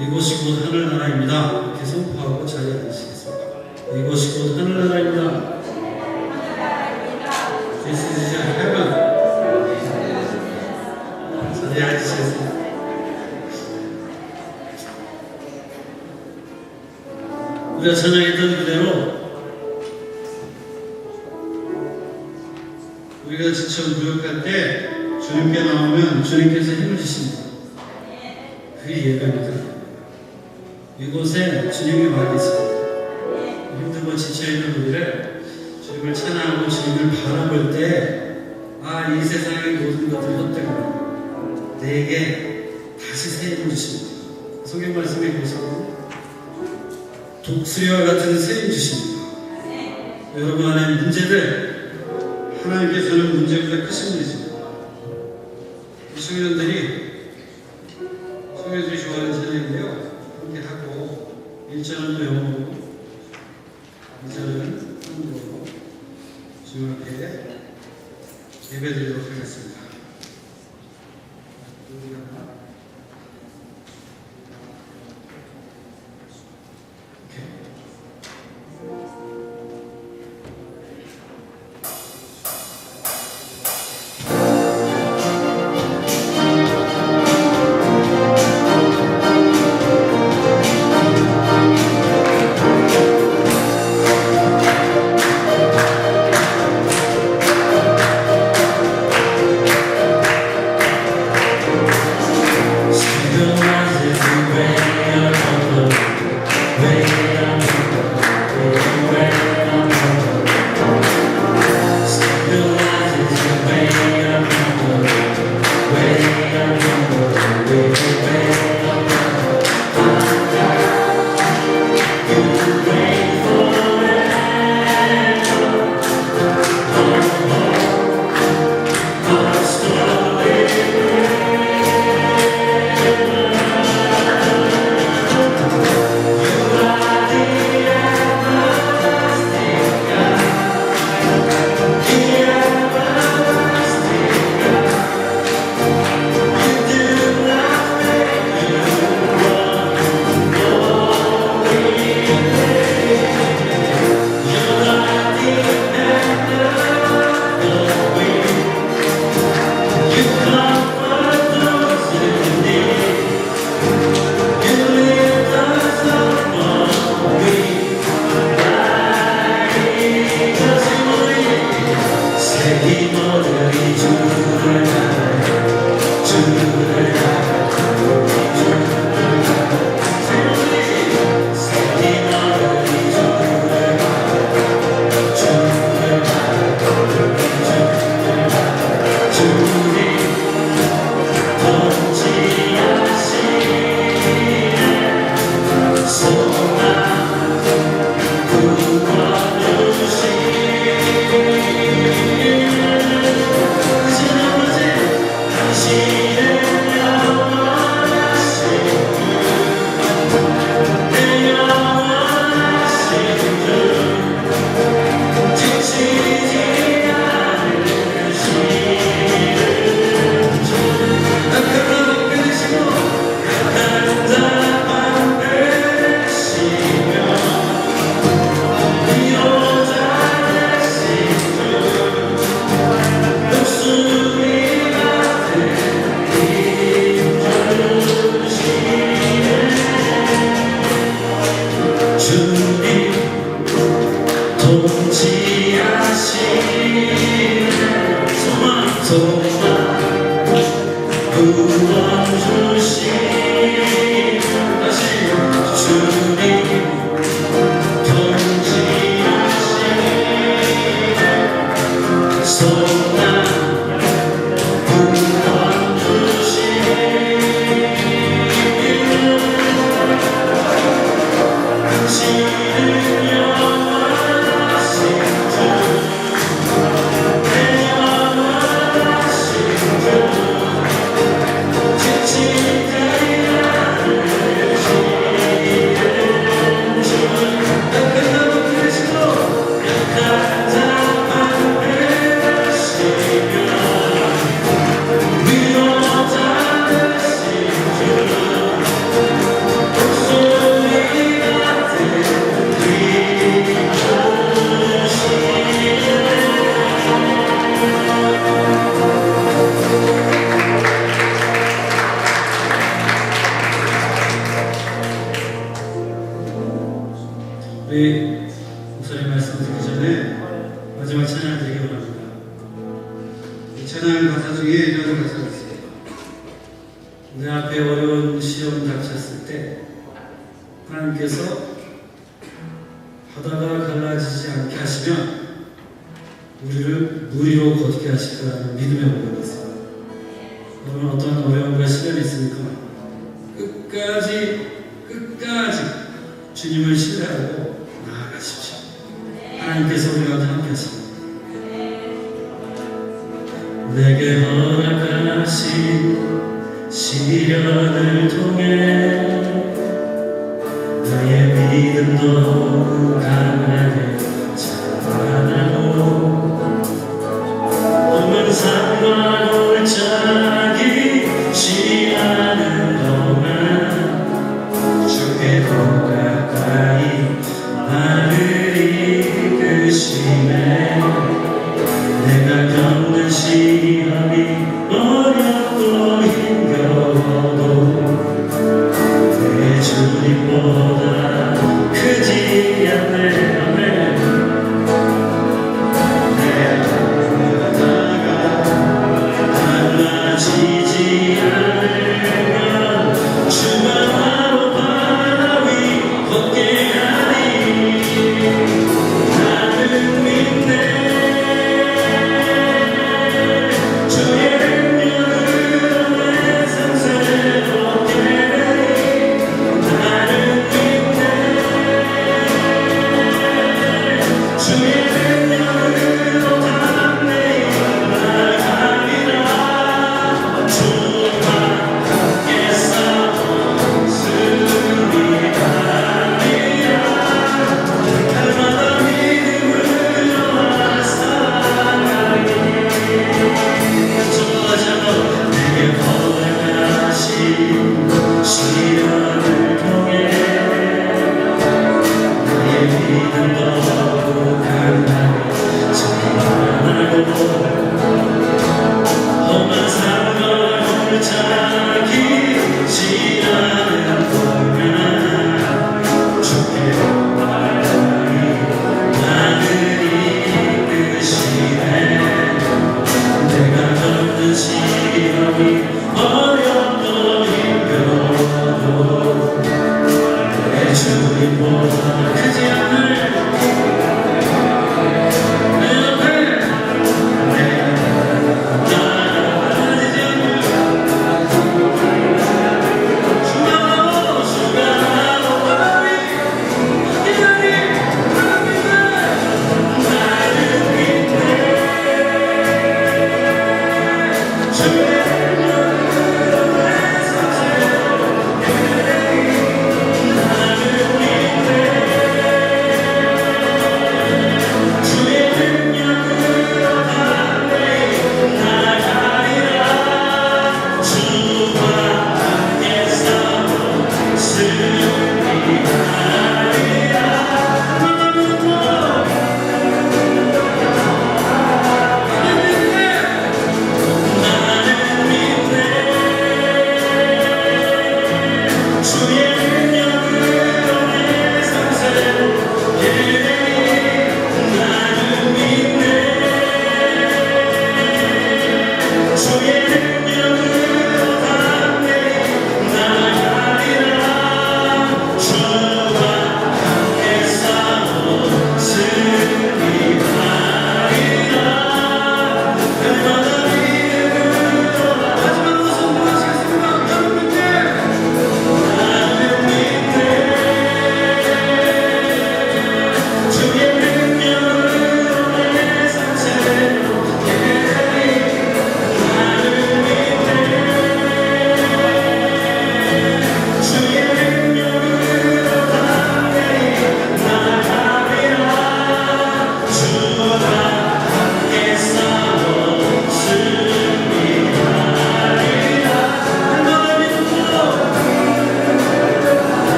이곳이 곧 하늘나라입니다. 이렇게 선포하고 자리에 앉으시겠습니다. 이곳이 곧 하늘나라입니다. This is heaven. 자리에 앉으시겠습니다. 우리가 찬양했던 그대로 우리가 지쳐 무력할 때 주님께 나오면 주님께서 힘을 주십니다. 그게 예배입니다. 이곳에 주님이 많이 있습니다. 힘들고 지쳐있는 우리를 주님을 찬양하고 주님을 바라볼 때 이 세상의 모든 것들 헛되고 내게 다시 새 힘을 주십니다. 성경 말씀에 보시면 독수리와 같은 새 힘 주십니다. 여러분 안에 문제들 하나님께서는 문제보다 크신 분이십니다. 청년들이 좋아하는 찬양인데요. 함께 하고 1절은 영어로 2절은 한국어로 주님 앞에 예배드리도록 하겠습니다. 마지막 찬양 드리기 원합니다. 이 찬양 가사 중에 이런 가사가 있어요. 내 앞에 어려운 시험 닥쳤을 때 하나님께서 바다가 갈라지지 않게 하시면 우리를 무리로 걷게 하실 거라는 믿음의 고백이 있습니다. 여러분 어떤 어려움과 시련이 있습니까? 끝까지 주님을 신뢰하고 나아가십시오. 하나님께서 우리와 함께 하십니다. 내게 허락하신 시련을 통해 나의 믿음도 강하게 자라나고 없는 삶과 골짜기 지나는 동안 주께 더 가까이 나를 이끄시네. 내가 겪는 시험이 어렵고 힘겨워도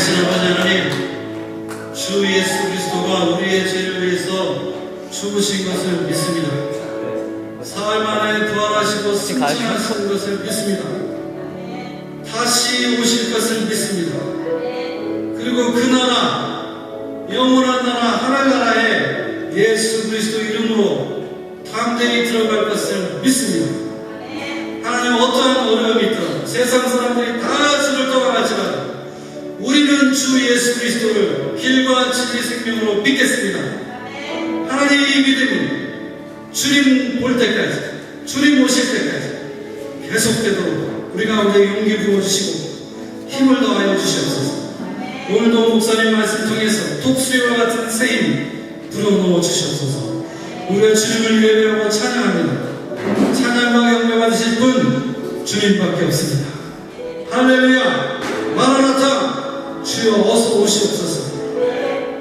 살아계신 아버지 하나님, 주 예수 그리스도가 우리의 죄를 위해서 죽으신 것을 믿습니다. 사흘 만에 부활하시고 승천하신 것을 믿습니다. 다시 오실 것을 믿습니다. 그리고 그 나라, 영원한 나라, 하늘나라에 예수 그리스도 이름으로 담대히 들어갈 것을 믿습니다. 하나님, 어떠한 어려움이 있든 세상 사람들이 다 주를 떠나가지만 우리는 주 예수 그리스도를 길과 진리 생명으로 믿겠습니다. 하나님, 이 믿음이 주님 볼 때까지, 주님 오실 때까지 계속되도록 우리 가운데 용기 부어주시고 힘을 더하여 주시옵소서. 오늘도 목사님 말씀 통해서 독수리와 같은 새힘 불어넣어 주시옵소서. 우리가 주님을 예배하고 찬양합니다. 찬양과 경배 받으실 분 주님밖에 없습니다. 할렐루야, 마라나타, 주여 어서 오시옵소서.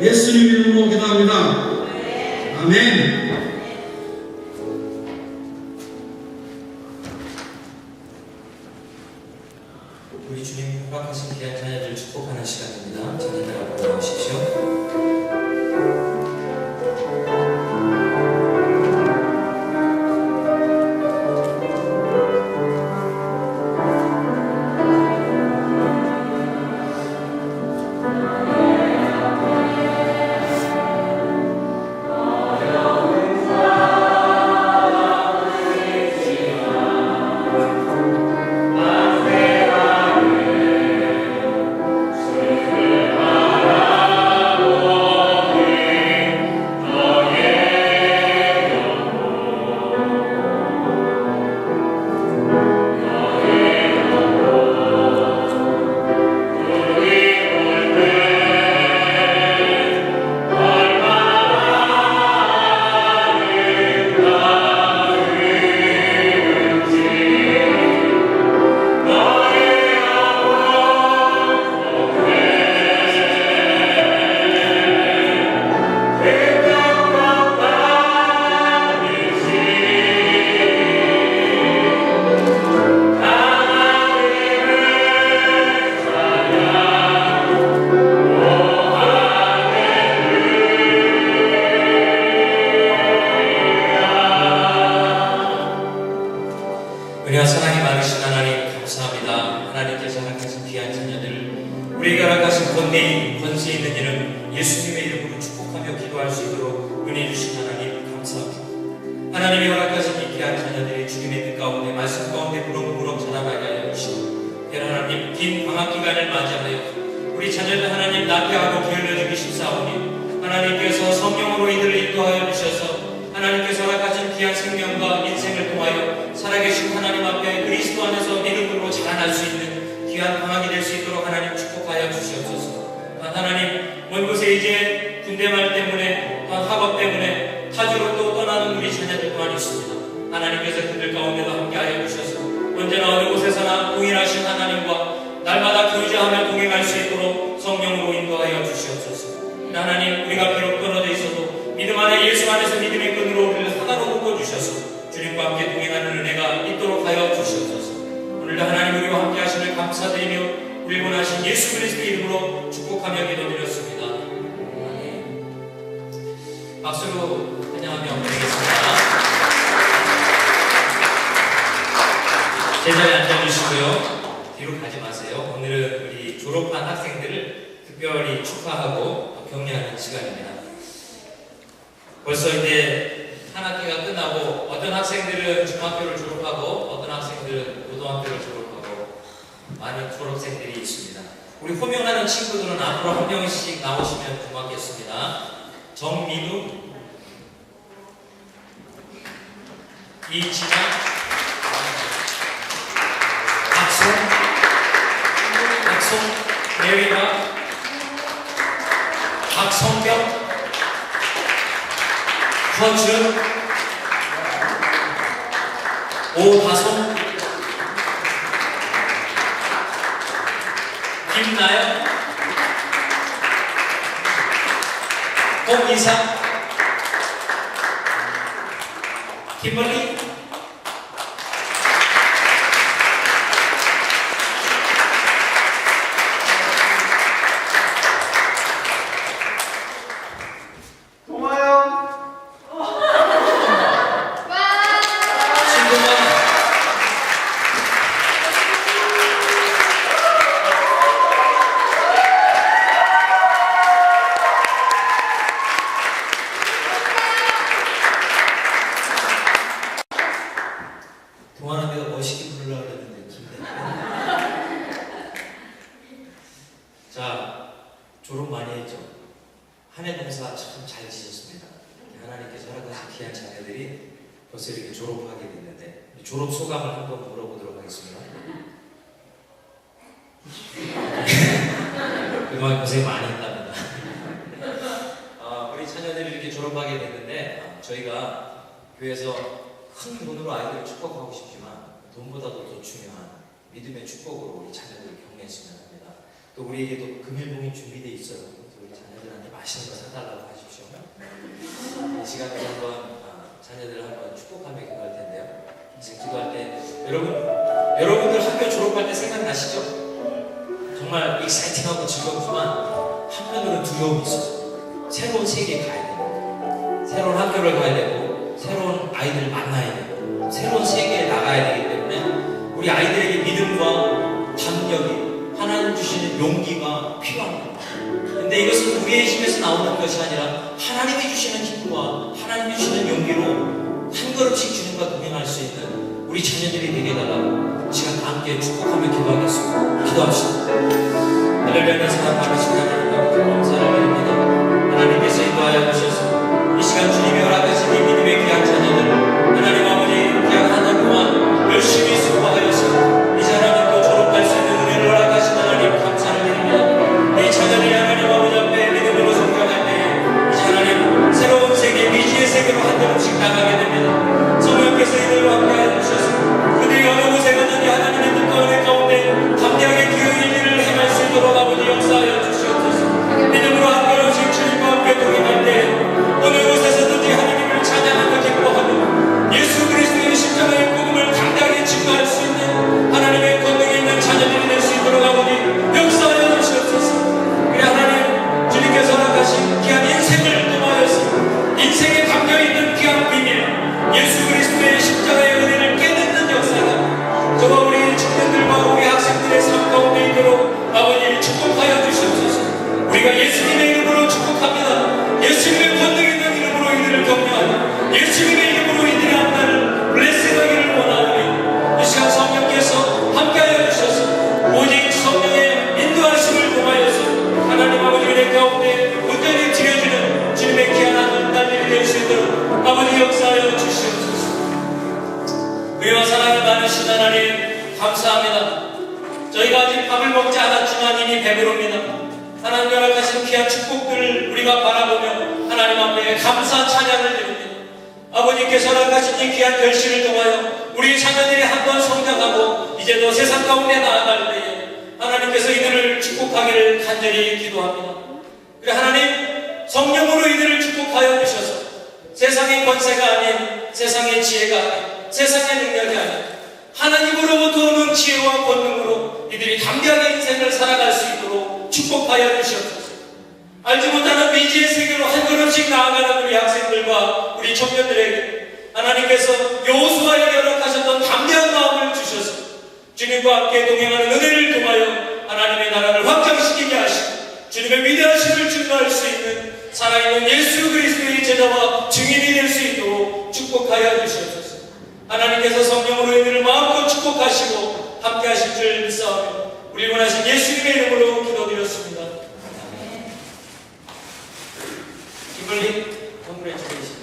예수님 이름으로 기도합니다. 아멘. 우리 주님 허락하신 귀한 자녀들 축복하는 시간입니다. 자녀들 앞으로 나오십시오. 은혜와 사랑이 많으신 하나님 감사합니다. 하나님께서 허락하신 귀한 자녀들, 우리에게 허락하신 권세 있는 일은 예수님의 이름으로 축복하며 기도할 수 있도록 은혜 주신 하나님 감사합니다. 하나님이 허락하신 이 귀한 자녀들이 주님의 뜻 가운데 말씀 가운데 무럭무럭 자라나게 하여 주시고, 하나님 긴 방학 기간을 맞이하여 우리 자녀들 하나님 납기하고 게을러지기 십사오니 하나님께서 성령으로 이들을 인도하여 주셔서 하나님께서 허락하신 귀한 생명과 인생을 통하여 살아계신 하나님 앞에 그리스도 안에서 믿음으로 자라날 수 있는 귀한 방학이 될 수 있도록 하나님 축복하여 주시옵소서. 하나님, 먼 곳에 이제 군대말 때문에 학업 때문에 타주로 또 떠나는 우리 자녀들 또한 있습니다. 하나님께서 그들 가운데도 함께하여 주셔서 언제나 어느 곳에서나 동일하신 하나님과 날마다 교제하며 동행할 수 있도록 성령으로 인도하여 주시옵소서. 하나님, 우리가 비록 떨어져 있어도 믿음 안에 예수 안에서 믿음의 끈으로 우리를 하나로 묶어주셔서 주님과 함께 동행하는 은혜가 있도록 하여 주시옵소서. 오늘도 하나님 우리와 함께 하심을 감사드리며 우리 원하신 예수 그리스도 이름으로 축복하며 기도드렸습니다. 박수로 환영하며 드리겠습니다. 제자리에 앉아주시고요. 뒤로 가지 마세요. 오늘은 우리 졸업한 학생들을 특별히 축하하고 격려하는 시간입니다. 벌써 이제 한 학기가 끝나고 어떤 학생들은 중학교를 졸업하고 어떤 학생들은 고등학교를 졸업하고 많은 졸업생들이 있습니다. 우리 호명하는 친구들은 앞으로 한 명씩 나오시면 고맙겠습니다. 정민우, 이진아, 박송, 메리가, 박성경, 허준, 오다솜, 김나연, 홍이상, 김벌리, 한 해 농사 참 잘 지셨습니다. 하나님께서 허락하신 귀한 자녀들이 벌써 이렇게 졸업하게 됐는데 졸업 소감을 한번 물어보도록 하겠습니다. 그동안 고생 많이 했답니다. 우리 자녀들이 이렇게 졸업하게 됐는데 저희가 교회에서 큰 돈으로 아이들을 축복하고 싶지만 돈보다도 더 중요한 믿음의 축복으로 우리 자녀들을 격려했으면 합니다. 또 우리에게도 금일봉이 준비되어 있어요. 우리 자녀들한테 맛있는 거 사달라고 하십시오. 이 시간에 한번 자녀들을 한번 축복하며 기도할 텐데요. 이제 기도할 때 여러분들 학교 졸업할 때 생각나시죠? 정말 익사이팅하고 즐겁지만 한편으로는 두려움이 있어요. 새로운 세계에 가야 되고 새로운 학교를 가야 되고 새로운 아이들을 만나야 되고 새로운 세계에 나가야 되기 때문에 우리 아이들에게 믿음과 담력이 하나님 주시는 용기가 필요합니다. 근데 이것은 우리의 힘에서 나오는 것이 아니라 하나님이 주시는 힘과 하나님이 주시는 용기로 한 걸음씩 주님과 동행할 수 있는 우리 자녀들이 되게 해달라고 시간 함께 축복하며 기도하겠습니다. 기도합시다. 하늘을 사랑 받으신 하나님 감사를 드립니다. 하나님께서 인도하여 주셔서 이 시간 주님이 허락하신 이 믿음의 귀한 자녀들 하나님 아버지 귀한 한 달 동안 열심히 수고하여서 이제 하나님도 졸업할 수 있는 은혜를 허락하신 하나님 감사를 드립니다. 이 자녀들이 하나님 아버지 앞에 믿음으로 성장할 때 이제 하나님 새로운 세계 미지의 세계로 한 걸음씩 나가게 됩니다. 성령께서 이들과 함께하여 주셔서 그들이 어느 곳에 갔는지 하나님의 뜻과 은혜 가운데 담대하게 그 일들을 행할 수 있도록 아버지 역사하여 주시옵소서. 믿음으로 한 걸음씩 주님과 함께 동행할 때 어느 곳에서든지 하나님을 찬양하고 기뻐하고 예수 그리스도의 십자가의 복음을 당당히 증거할 수 있는 하나님의 권능이 있는 자녀들이 될 수 있도록 아버지 역사하여 주시옵소서. 그래 하나님 주님께서 허락하신 귀한 인생을 통하여서 인생에 담겨있는 귀한 비밀 예수 그리스도의 십자가의 은혜를 깨닫는 역사가 저와 우리 청년들과 우리 학생들의 삶 가운데 있도록 아버지 축복하여 주시옵소서. 우리가 예수님의 이름으로 축복합니다. 예수님의 권능 있는 이름으로 이들을 격려하고 예수님의 이름으로 이들의 앞날을 블레싱하기를 원하오니 이 시간 성령께서 함께하여 주셔서 오직 성령의 인도하심을 통하여서 하나님 아버지 은혜 가운데 온전히 드려주는 주님의 귀한 아들들이 될 수 있도록 아버지 역사하여 주시옵소서. 의와 사랑을 많으신 하나님 감사합니다. 저희가 아직 밥을 먹지 않았지만 이미 배부릅니다. 하나님 허락하신 귀한 축복들을 우리가 바라보며 하나님 앞에 감사 찬양을 드립니다. 아버님께서 허락하신 이 귀한 결실을 통하여 우리 자녀들이 한번 성장하고 이제 더 세상 가운데 나아갈 때에 하나님께서 이들을 축복하기를 간절히 기도합니다. 그래 하나님 성령으로 이들을 축복하여 주셔서 세상의 권세가 아닌 세상의 지혜가 아닌 세상의 능력이 아닌 하나님으로부터 오는 지혜와 권능으로 이들이 담대하게 인생을 살아갈 수 있도록 축복하여 주시옵소서. 알지 못하는 미지의 세계로 한 걸음씩 나아가는 우리 학생들과 우리 청년들에게 하나님께서 여호수아에게 허락하셨던 담대한 마음을 주셔서 주님과 함께 동행하는 은혜를 통하여 하나님의 나라를 확장시키게 하시고 주님의 위대하심을 증거할 수 있는 살아있는 예수 그리스도의 제자와 증인이 될 수 있도록 축복하여 주시옵소서. 하나님께서 성령으로 이들을 마음껏 축복하시고 함께 하실 줄 믿사오며 우리 원하신 예수님의 이름으로 기도드렸습니다. 기블리 컨그레츄레이션.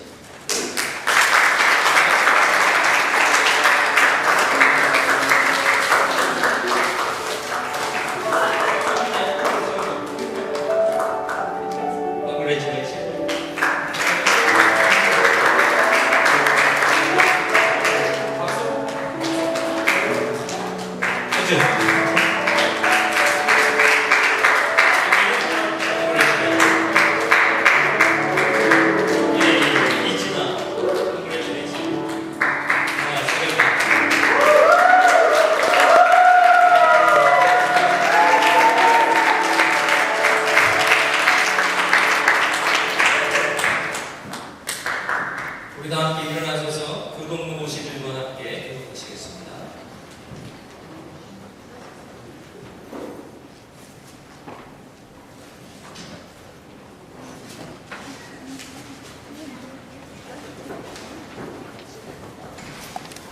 우리 다 함께 일어나셔서 교동 모시들과 함께 교독하시겠습니다.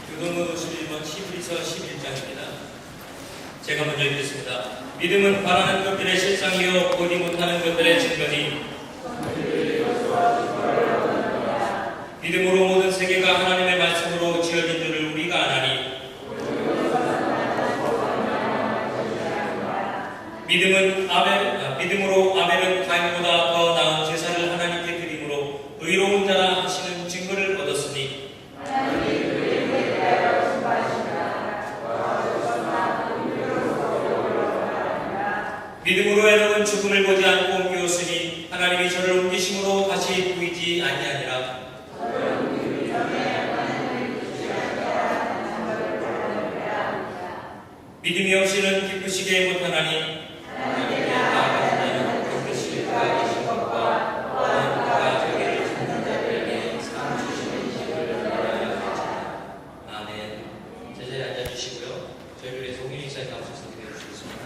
교동 51번 히브리서 11장입니다. 제가 먼저 읽겠습니다. 믿음은 바라는 것들의 실상이요 보지 못하는 것들의 증거니 믿음으로 모든 세계가 하나님의 말씀으로 지어진 줄을 우리가 아나니 믿음으로 아벨은 가인보다 더 나은 제사를 하나님께 드림으로 의로운 자라 하시는 증거를 얻었으니 믿음으로 에녹은 죽음을 보지 않고 옮기었으니 하나님이 저를 옮기심으로 다시 보이지 아니하니라. 믿음이 없이는 기쁘시게 못하나니 하나님께 나아가는 기쁘시게 하시는 것과 또한 그가 자기를 찾는 자들에게 상 주시는 힘을 알아야 하시라. 아멘. 제자리에 앉아주시고요. 저희를 송일 인사에 나오셔서 기도해 주시겠습니다.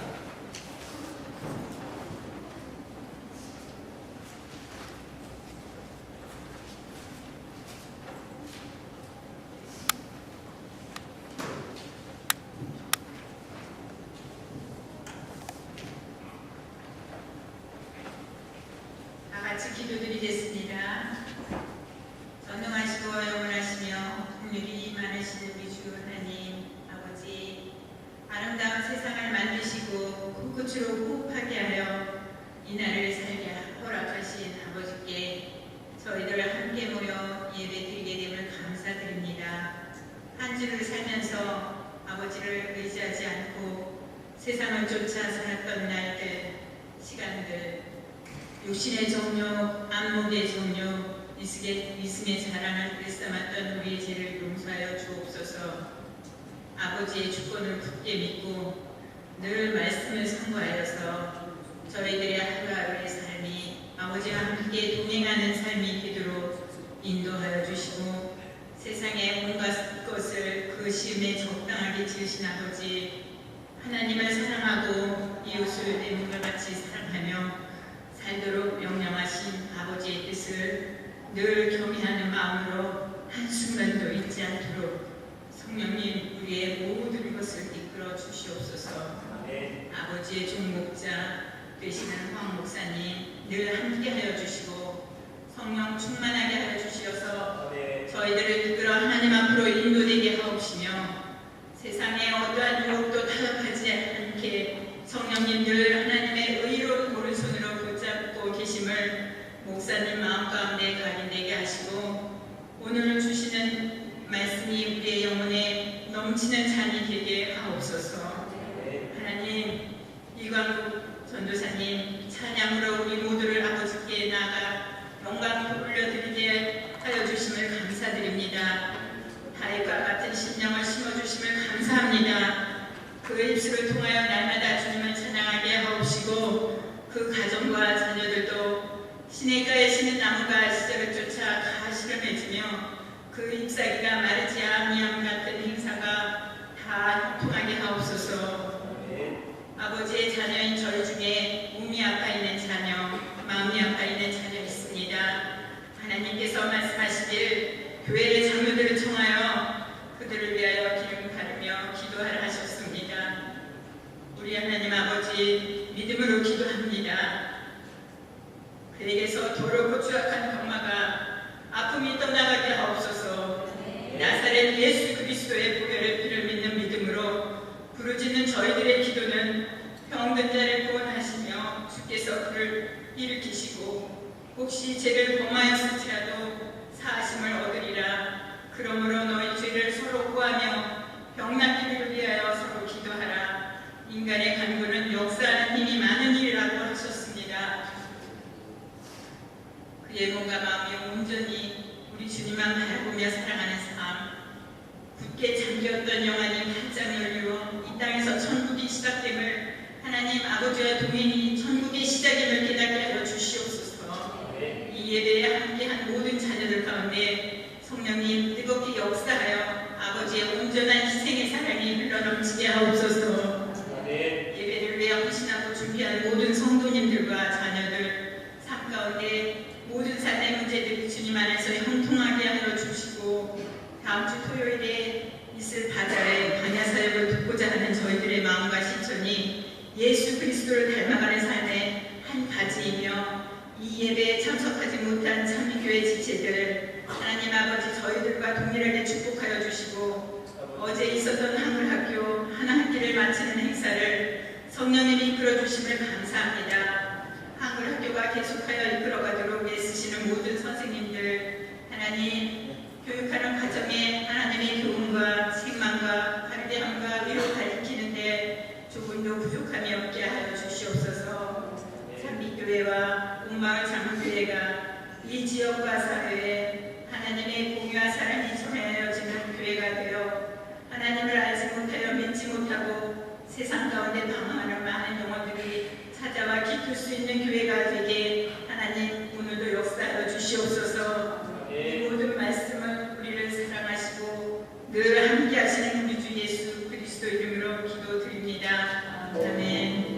같이 기도드리겠습니다. 전능하시고 영원하시며 긍휼이 많으신 우리 주 하나님 아버지, 아름다운 세상을 만드시고 꽃꽃으로 호흡하게 하여 이 날을 살게 허락하신 아버지께 저희들 함께 모여 예배드리게 됨을 감사드립니다. 한 주를 살면서 아버지를 의지하지 않고 세상을 쫓아 살았던 날들, 시간들, 육신의 정욕, 안목의 정욕, 이승의 자랑을 일삼았던 우리의 죄를 용서하여 주옵소서. 아버지의 주권을 굳게 믿고 늘 말씀을 선고하여서 저희들의 하루하루의 삶이 아버지와 함께 동행하는 삶이 되도록 인도하여 주시고, 세상의 온갖 것을 그 시음에 적당하게 지으신 아버지, 하나님을 사랑하고 이웃을 내 몸과 같이 사랑하며 살도록 명령하신 아버지의 뜻을 늘 경외하는 마음으로 한순간도 잊지 않도록 성령님 우리의 모든 것을 이끌어 주시옵소서. 아버지의 종목자 되시는 황 목사님 늘 함께하여 주시고 성령 충만하게 하여 주시어서 저희들을 이끌어 하나님 앞으로 인도되게 하옵시며, 세상의 어떠한 유혹도 타협하지 않게 성령님 늘 하나님의 의로운 오른손으로 붙잡고 계심을 목사님 마음 가운데 각인되게 하시고, 오늘 주시는 말씀이 우리의 영혼에 넘치는 잔이 되게 하옵소서. 하나님, 이광국 전도사님 찬양으로 우리 모두를 아버지께 나아가 영광 올려드리게 하여 주심을 감사드립니다. 다윗과 같은 심령을 심어주심을 감사합니다. 그 입술을 통하여 날마다 주님을 찬양하게 하옵시고, 그 가정과 자녀들도 시냇가에 심은 나무가 시절을 쫓아 가시를 맺으며 그 잎사귀가 마르지 아니함 같은 행사가 다 형통하게 하옵소서. 아버지의 자녀인 저희 중에 몸이 아파 있는 자녀, 마음이 아파 있는 자녀 있습니다. 하나님께서 말씀하시길 교회의 장로들을 청하여 그들을 위하여 기름 바르며 기도하라 하셨습니다. 우리 하나님 아버지, 믿음으로 기도합니다. 그에게서 더럽고 추악한 병마가 아픔이 떠나가게 하옵소서. 나사렛 예수 그리스도의 보혈의 피를 믿는 믿음으로 부르짖는 저희들의 기도는 병든 자를 구원하시며 주께서 그를 일으키시고 혹시 죄를 범하였을지라도 사하심을 얻으리라. 그러므로 너희 죄를 서로 구하며 병낫기를 위하여 서로 기도하라. 인간의 간구는 역사하는 힘이 많은 일이라고 하셨습니다. 그의 몸과 마음이 온전히 우리 주님만 바라보며 살아가는 삶, 굳게 잠겼던 영안이 활짝 열리고 이 땅에서 천국이 시작됨을, 하나님 아버지와 동행이 천국의 시작임을 깨닫게 하여 주시옵소서. 이 예배에 함께한 모든 자녀들 가운데 성령님 뜨겁게 역사하여 아버지의 온전한 희생의 사랑이 흘러넘치게 하옵소서. 예배를 위해 헌신하고 준비한 모든 성도님들과 자녀들 삶 가운데 모든 삶의 문제들이 주님 안에서 형통하게 하여 주시고, 다음 주 토요일에 있을 바다의 광야 사역을 돕고자 하는 저희들의 마음과 실천이 예수 그리스도를 닮아가는 삶의 한 가지이며, 이 예배에 참석하지 못한 참여교회 지체들 하나님 아버지 저희들과 동일하게 축복하여 주시고 어제 있었던 한글학교 하나학기를 마치는 행사를 성령님이 이끌어 주심을 감사합니다. 한글학교가 계속하여 이끌어가도록 애쓰시는 모든 선생님들 하나님 교육하는 과정에 하나님의 교훈과 책망과 관대함과 위로 가리키는데 조금도 부족함이 없게 하여 주시옵소서. 삼미교회와 옥마을 장로교회가 이 지역과 사회에 하나님의 공유와 사랑이 전해져지는 교회가 되어 하나님을 알지 못하여 믿지 못하고 세상 가운데 방황하는 많은 영혼들이 찾아와 기쁠 수 있는 교회가 되게 하나님 오늘도 역사하여 주시옵소서. 이 모든 말씀은 우리를 사랑하시고 늘 함께 하시는 우리 주 예수 그리스도 이름으로 기도드립니다. 아멘.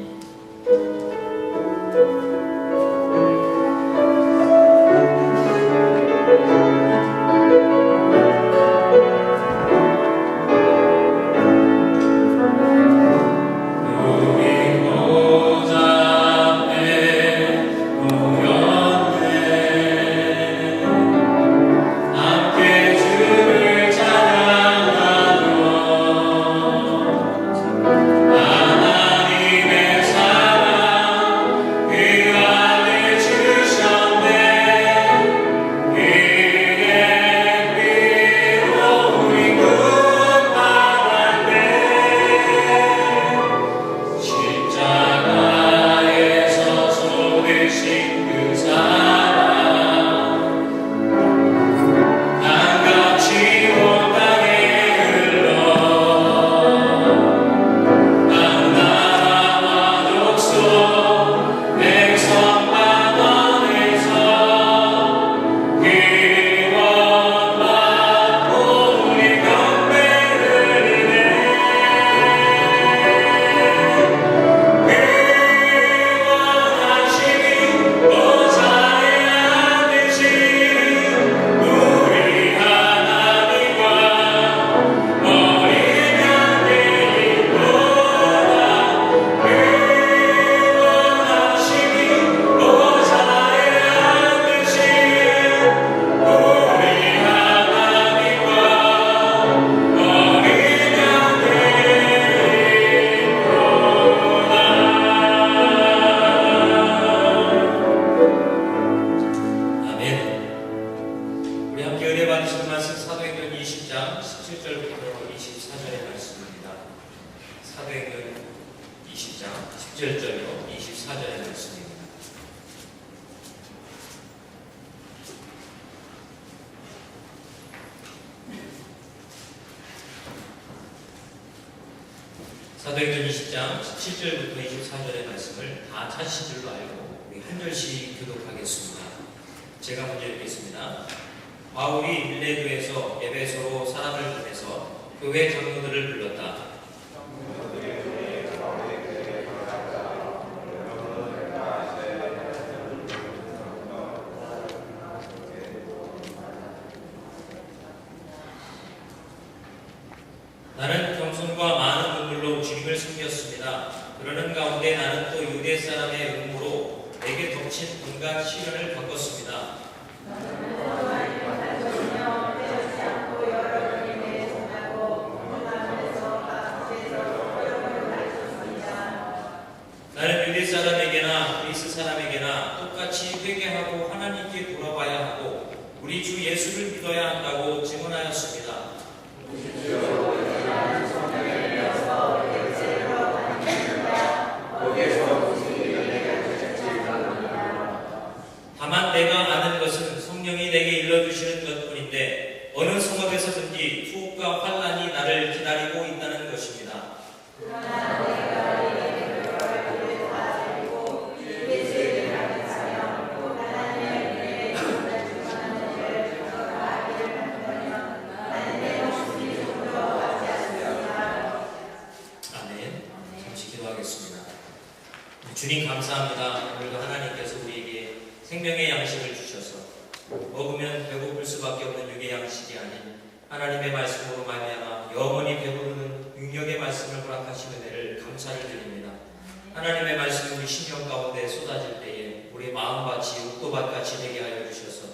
사도행전 20장 17절부터 24절의 말씀을 다 찾으신 줄로 알고 우리 한 절씩 교독하겠습니다. 제가 먼저 읽겠습니다. 바울이 밀레도에서 에베소로 사람을 보내서 교회 장로들을 불렀다. 나는 겸손과 많은 눈물로 주님을 섬겼습니다. 그러는 가운데 나는 또 유대 사람의 음모로 내게 덮친 온갖 시련을 겪었습니다. 나는 유대 사람에게나 그리스 사람에게나 똑같이 회개하고 하나님께 돌아와야 하고 우리 주 예수를 믿어야 한다고 증언하였습니다. 다만 내가 아는 것은 성령이 내게 일러주시는 것뿐인데 어느 성읍에서든지 투옥과 환난이 나를 기다리고 있다는 것입니다. 아멘. 잠시 기도하겠습니다. 주님 감사합니다. 오늘도 하나님께서 우리에게 생명의 양식을 주셔서 먹으면 배고플 수밖에 없는 육의 양식이 아닌 하나님의 말씀으로 말미암아 영원히 배부르는 능력의 말씀을 허락하신 은혜를 감사를 드립니다. 하나님의 말씀이 우리 심령 가운데 쏟아질 때에 우리 마음밭이 옥토밭같이 되게 하여 주셔서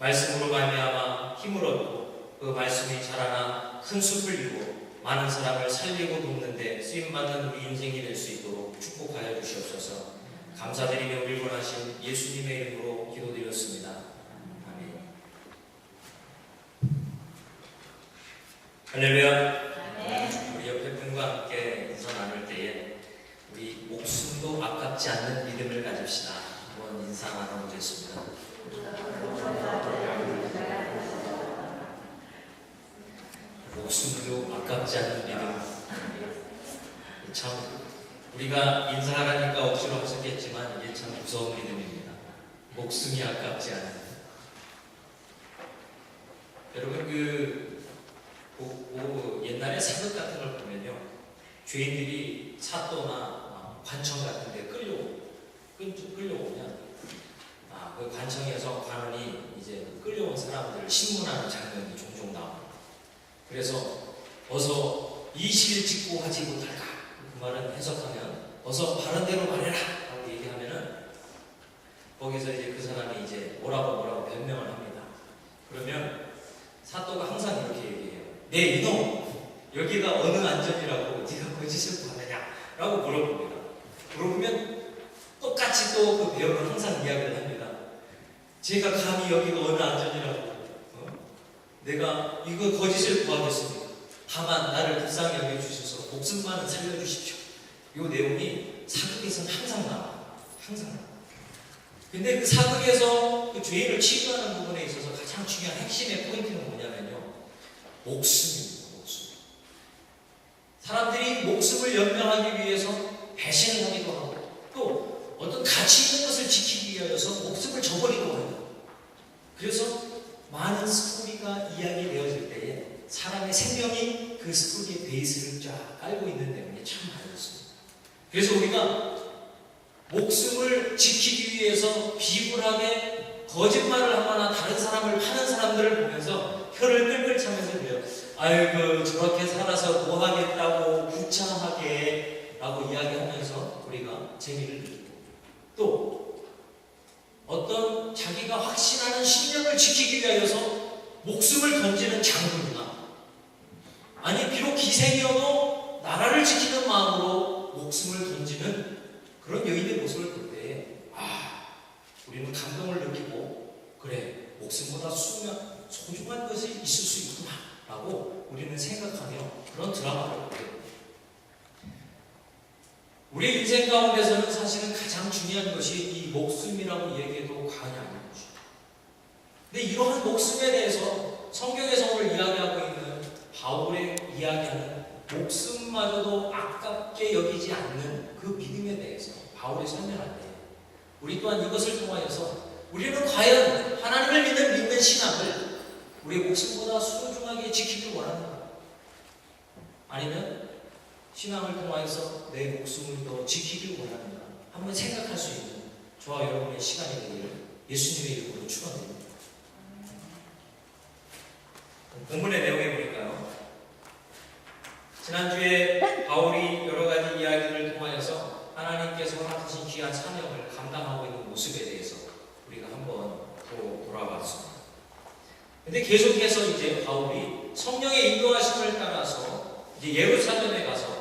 말씀으로 말미암아 힘을 얻고 그 말씀이 자라나 큰 숲을 이루고 많은 사람을 살리고 돕는데 쓰임받는 우리 인생이 될 수 있도록 축복하여 주시옵소서. 감사드리며 우리 원하신 예수님의 이름으로 기도드렸습니다. 아멘. 할렐루야. 우리 옆에 분과 함께 인사 나눌 때에 우리 목숨도 아깝지 않는 믿음을 가집시다. 한번 인사 나눠보겠습니다. 목숨도 아깝지 않는 믿음. 참 우리가 인사하라니까 억지로 하셨겠지만 이게 참 무서운 믿음입니다. 목숨이 아깝지 않은. 여러분 옛날에 사극 같은 걸 보면요, 죄인들이 사또나 관청 같은 데 끌려오면 그 관청에서 관원이 이제 끌려온 사람들을 신문하는 장면이 종종 나옵니다. 그래서 어서 이실 직고하지 못할까? 그 말은 해석하면 어서 바른 대로 말해라 라고 얘기하면은 거기서 이제 그 사람이 이제 뭐라고 변명을 합니다. 그러면 사또가 항상 이렇게 얘기해요. 네 이놈, 여기가 어느 안전이라고 네가 거짓을 구하느냐 라고 물어봅니다. 물어보면 똑같이 또 그 배우는 항상 이야기를 합니다. 제가 감히 여기가 어느 안전이라고 내가 이거 거짓을 구하겠습니까? 다만 나를 불쌍히 여겨주셔서 목숨만은 살려주십시오. 이 내용이 사극에서는 항상 나와요. 항상 나와요. 근데 그 사극에서 그 죄인을 치유하는 부분에 있어서 가장 중요한 핵심의 포인트는 뭐냐면요, 목숨입니다. 목숨. 사람들이 목숨을 연명하기 위해서 배신을 하기도 하고 또 어떤 가치 있는 것을 지키기 위해서 목숨을 저버리고 해요. 그래서 많은 스토리가 이야기되어질 때에 사람의 생명이 그 스토리의 베이스를 쫙 깔고 있는 내용이 참 많습니다. 그래서 우리가 목숨을 지키기 위해서 비굴하게 거짓말을 하거나 다른 사람을 파는 사람들을 보면서 혀를 끌끌 차면서 그래요. 아이고 저렇게 살아서 뭐 하겠다고 구차하게 라고 이야기하면서 우리가 재미를 느끼고, 또 어떤 자기가 확신하는 신념을 지키기 위하여서 목숨을 던지는 장군이나, 아니 비록 희생이어도 나라를 지키는 마음으로 목숨을 던지는 그런 여인의 모습을 볼 때 우리는 감동을 느끼고, 그래 목숨보다 소중한 것이 있을 수 있구나 라고 우리는 생각하며 그런 드라마를 보게 됩니다. 우리 인생 가운데서는 사실은 가장 중요한 것이 이 목숨이라고 얘기해도 과언이 아닌 것입니다. 근데 이러한 목숨에 대해서 성경에서 오늘 이야기하고 있는 바울의 이야기하는 목숨마저도 아깝게 여기지 않는 그 믿음에 대해서 바울이 설명할 때 우리 또한 이것을 통하여서 우리는 과연 하나님을 믿는 신앙을 우리의 목숨보다 소중하게 지키길 원하는가? 아니면 신앙을 통하여서 내 목숨을 더 지키길 원하는가? 한번 생각할 수 있는 저와 여러분의 시간이 되기를 예수님의 이름으로 축원드립니다. 본문의 내용에 보니까요, 지난주에 바울이 여러 가지 이야기를 통하여서 하나님께서 허락하신 귀한 사명을 감당하고 있는 모습에 대해서 우리가 한번 또 돌아봤습니다. 근데 계속해서 이제 바울이 성령의 인도하심을 따라서 이제 예루살렘에 가서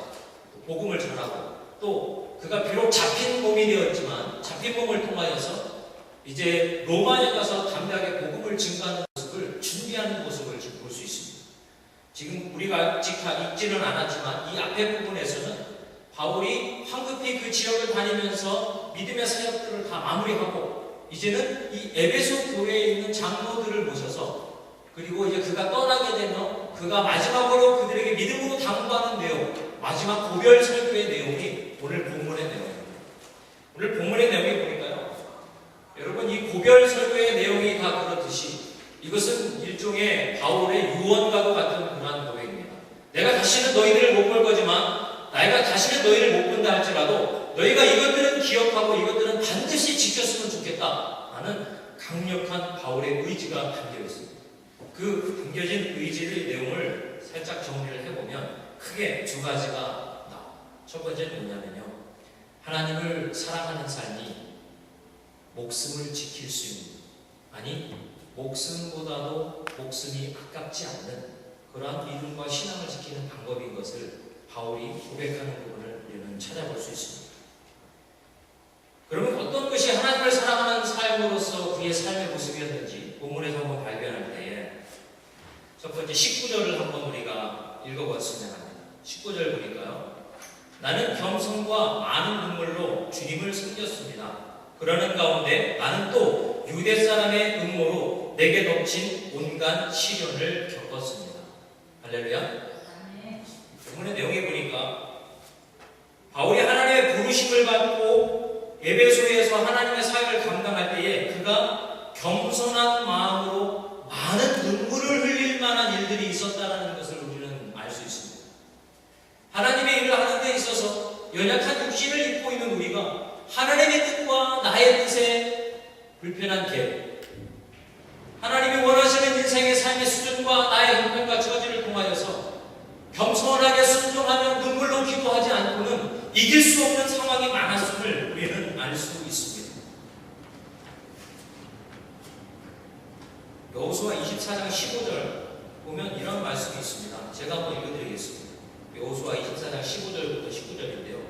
복음을 전하고, 또 그가 비록 잡힌 몸이 되었지만 잡힌 몸을 통하여서 이제 로마에 가서 담대하게 복음을 증거하는 모습을 준비하는 모습을 지금 볼 수 있습니다. 지금 우리가 아직 다 읽지는 않았지만 이 앞에 부분에서는 바울이 황급히 그 지역을 다니면서 믿음의 사역들을 다 마무리하고 이제는 이 에베소 교회에 있는 장로들을 모셔서, 그리고 이제 그가 떠나게 되면 그가 마지막으로 그들에게 믿음으로 당부하는 내용, 마지막 고별 설교의 내용이 오늘 본문의 내용입니다. 오늘 본문의 내용에 보니까요, 여러분 이 고별 설교의 내용이 다 그렇듯이 이것은 일종의 바울의 유언과도 같은 그러한 고백입니다. 내가 다시는 너희들을 못 볼 거지만, 내가 다시는 너희를 못 본다 할지라도 너희가 이것들은 기억하고 이것들은 반드시 지켰으면 좋겠다 라는 강력한 바울의 의지가 담겨 있습니다. 그 담겨진 의지의 내용을 살짝 정리를 해보면 크게 두 가지가 나옵니다. 첫 번째는 뭐냐면요, 하나님을 사랑하는 삶이 목숨을 지킬 수 있는, 아니 목숨보다도 목숨이 아깝지 않는 그러한 믿음과 신앙을 지키는 방법인 것을 바울이 고백하는 부분을 우리는 찾아볼 수 있습니다. 그러면 어떤 것이 하나님을 사랑하는 삶으로서 그의 삶의 모습이었는지 본문에서 한번 발견할 때에 첫 번째 19절을 한번 우리가 읽어봤으면 합니다. 19절 보니까요. 나는 겸손과 많은 눈물로 주님을 섬겼습니다. 그러는 가운데 나는 또 유대 사람의 음모로 내게 덮친 온갖 시련을 겪었습니다. 할렐루야. 본문의 내용에 보니까 바울이 하나님의 부르심을 받고 에베소에서 하나님의 사역을 감당할 때에 그가 겸손한 마음으로 많은 눈물을 흘릴 만한 일들이 있었다는 것을 우리는 알 수 있습니다. 하나님의 일을 하는 데 있어서 연약한 육신을 입고 있는 우리가 하나님의 뜻과 나의 뜻에 불편한 길, 하나님이 원하시는 인생의 삶의 수준과 나의 형편과 처지를 통하여서 겸손하게 순종하며 눈물로 기도하지 않고는 이길 수 없는 상황이 많았음을 우리는 알 수 있습니다. 여호수아 24장 15절 보면 이런 말씀이 있습니다. 제가 한번 읽어드리겠습니다. 여호수아 24장 15절부터 19절인데요.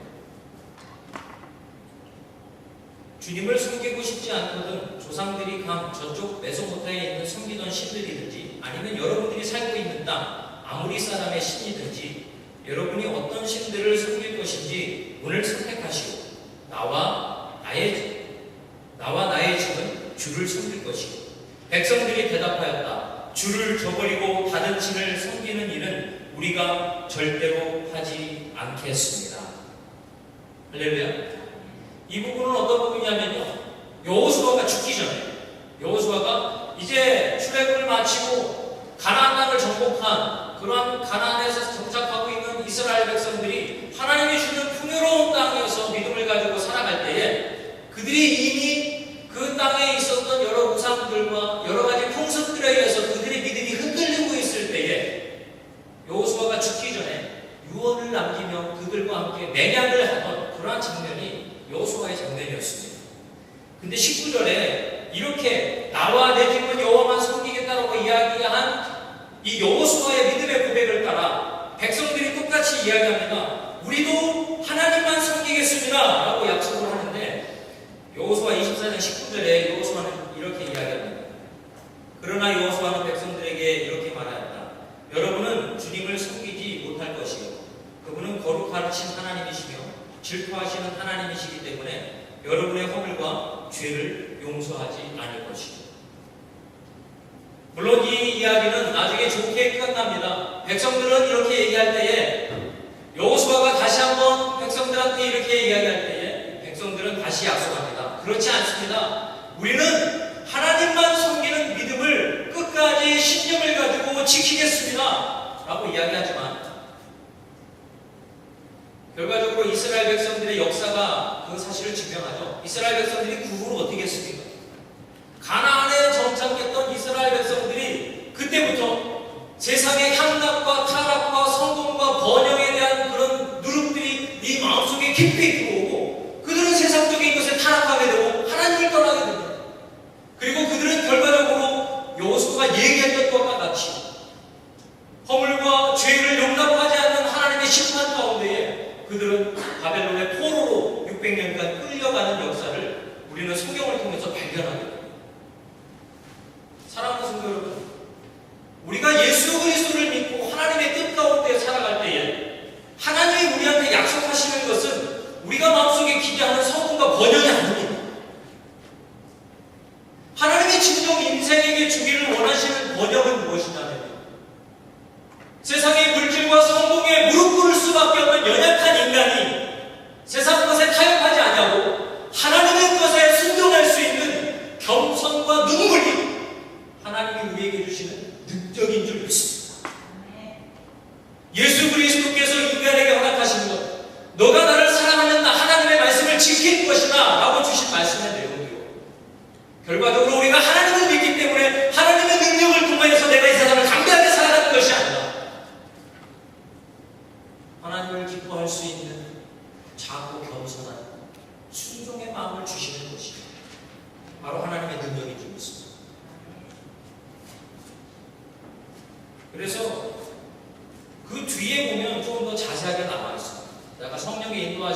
주님을 섬기고 싶지 않거든 조상들이 강 저쪽 메소포타미아에 있는 섬기던 신들이든지 아니면 여러분들이 살고 있는 땅 아무리 사람의 신이든지 여러분이 어떤 신들을 섬길 것인지 오늘 선택하시오. 나와 나의 집은 주를 섬길 것이오. 백성들이 대답하였다. 주를 저버리고 다른 신을 섬기는 일은 우리가 절대로 하지 않겠습니다. 할렐루야. 이 부분은 어떤 부분이냐면요. 여호수아가 죽기 전에 여호수아가 이제 출애굽을 마치고 가나안 땅을 정복한 그러한 가나안에서 정착하고 있는 이스라엘 백성들이 하나님이 주는 풍요로운 땅에서 믿음을 가지고 살아갈 때에 그들이 이미 그 땅에 있었던 여러 우상들과 여러 가지 풍습들에 의해서 그들의 믿음이 흔들리고 있을 때에 여호수아가 죽기 전에 유언을 남기며 그들과 함께 맹약을 하던 그러한 장면이 여호수아의 장면이었습니다. 근데 19절에 이렇게 나와 내 집은 여호와만 섬기겠다라고 이야기한 이 여호수아의 믿음의 고백을 따라 백성들이 똑같이 이야기합니다. 우리도 하나님만 섬기겠습니다 라고 약속을 하는데 여호수아 24장 19절에 여호수아는 이렇게 이야기합니다. 그러나 여호수아는 백성들에게 이렇게 말하였다. 여러분은 주님을 섬기지 못할 것이요 그분은 거룩하신 하나님이시며 질투하시는 하나님이시기 때문에 여러분의 허물과 죄를 용서하지 않을 것이고 물론 이 이야기는 나중에 좋게 끝납니다. 백성들은 이렇게 얘기할 때에 여호수아가 다시 한번 백성들한테 이렇게 이야기할 때에 백성들은 다시 약속합니다. 그렇지 않습니다. 우리는 하나님만 섬기는 믿음을 끝까지 신념을 가지고 지키겠습니다 라고 이야기하지만 결과적으로 이스라엘 백성들의 역사가 그 사실을 증명하죠. 이스라엘 백성들이 그 후로 어떻게 했습니까? 가나안에 정착했던 이스라엘 백성들이 그때부터 세상의 향락과 타락과 성공과 번영에 대한 그런 누름들이 이 마음속에 깊이 들어오고 그들은 세상적인 것에 타락하게 되고 하나님을 떠나게 됩니다. 그리고 그들은 결과적으로 여호수아가 얘기했던 것과 같이 허물과 죄를 용납하지 않는 하나님의 심판 가운데에 그들은 바벨론의 포로로 600년간 끌려가는 역사를 우리는 성경을 통해서 발견하게 됩니다. 사랑하는 성도 여러분, 우리가 예수 그리스도를 믿고 하나님의 뜻 가운데 살아갈 때에 하나님이 우리한테 약속하시는 것은 우리가 마음속에 기대하는 성공과 번영이 아닙니다. 하나님이 진정 인생에게 주기를 원하시는 번영은 무엇이냐면 세상의 물질과 성공에 무릎 꿇을 수밖에 없는 연약한 인간이 세상 것에 타협하지 않냐고 하나님의 것에 순종할 수 있는 겸손과 눈물이 하나님이 우리에게 주시는 능력인 줄 믿습니다. 예수 그리스도께서 인간에게 허락하신 것, 너가 나를 사랑하면 나 하나님의 말씀을 지킬 것이다 라고 주신 말씀의 내용이요. 결과적으로 우리가 하나님을 믿기 때문에 하나님의 능력을 통하여서 내가 이 세상을 담대하게 살아가는 것이 아니라 하나님을 기뻐할 수 있는 작고 겸손한 순종의 마음을 주시는 것이 바로 하나님의 능력인 줄 믿습니다.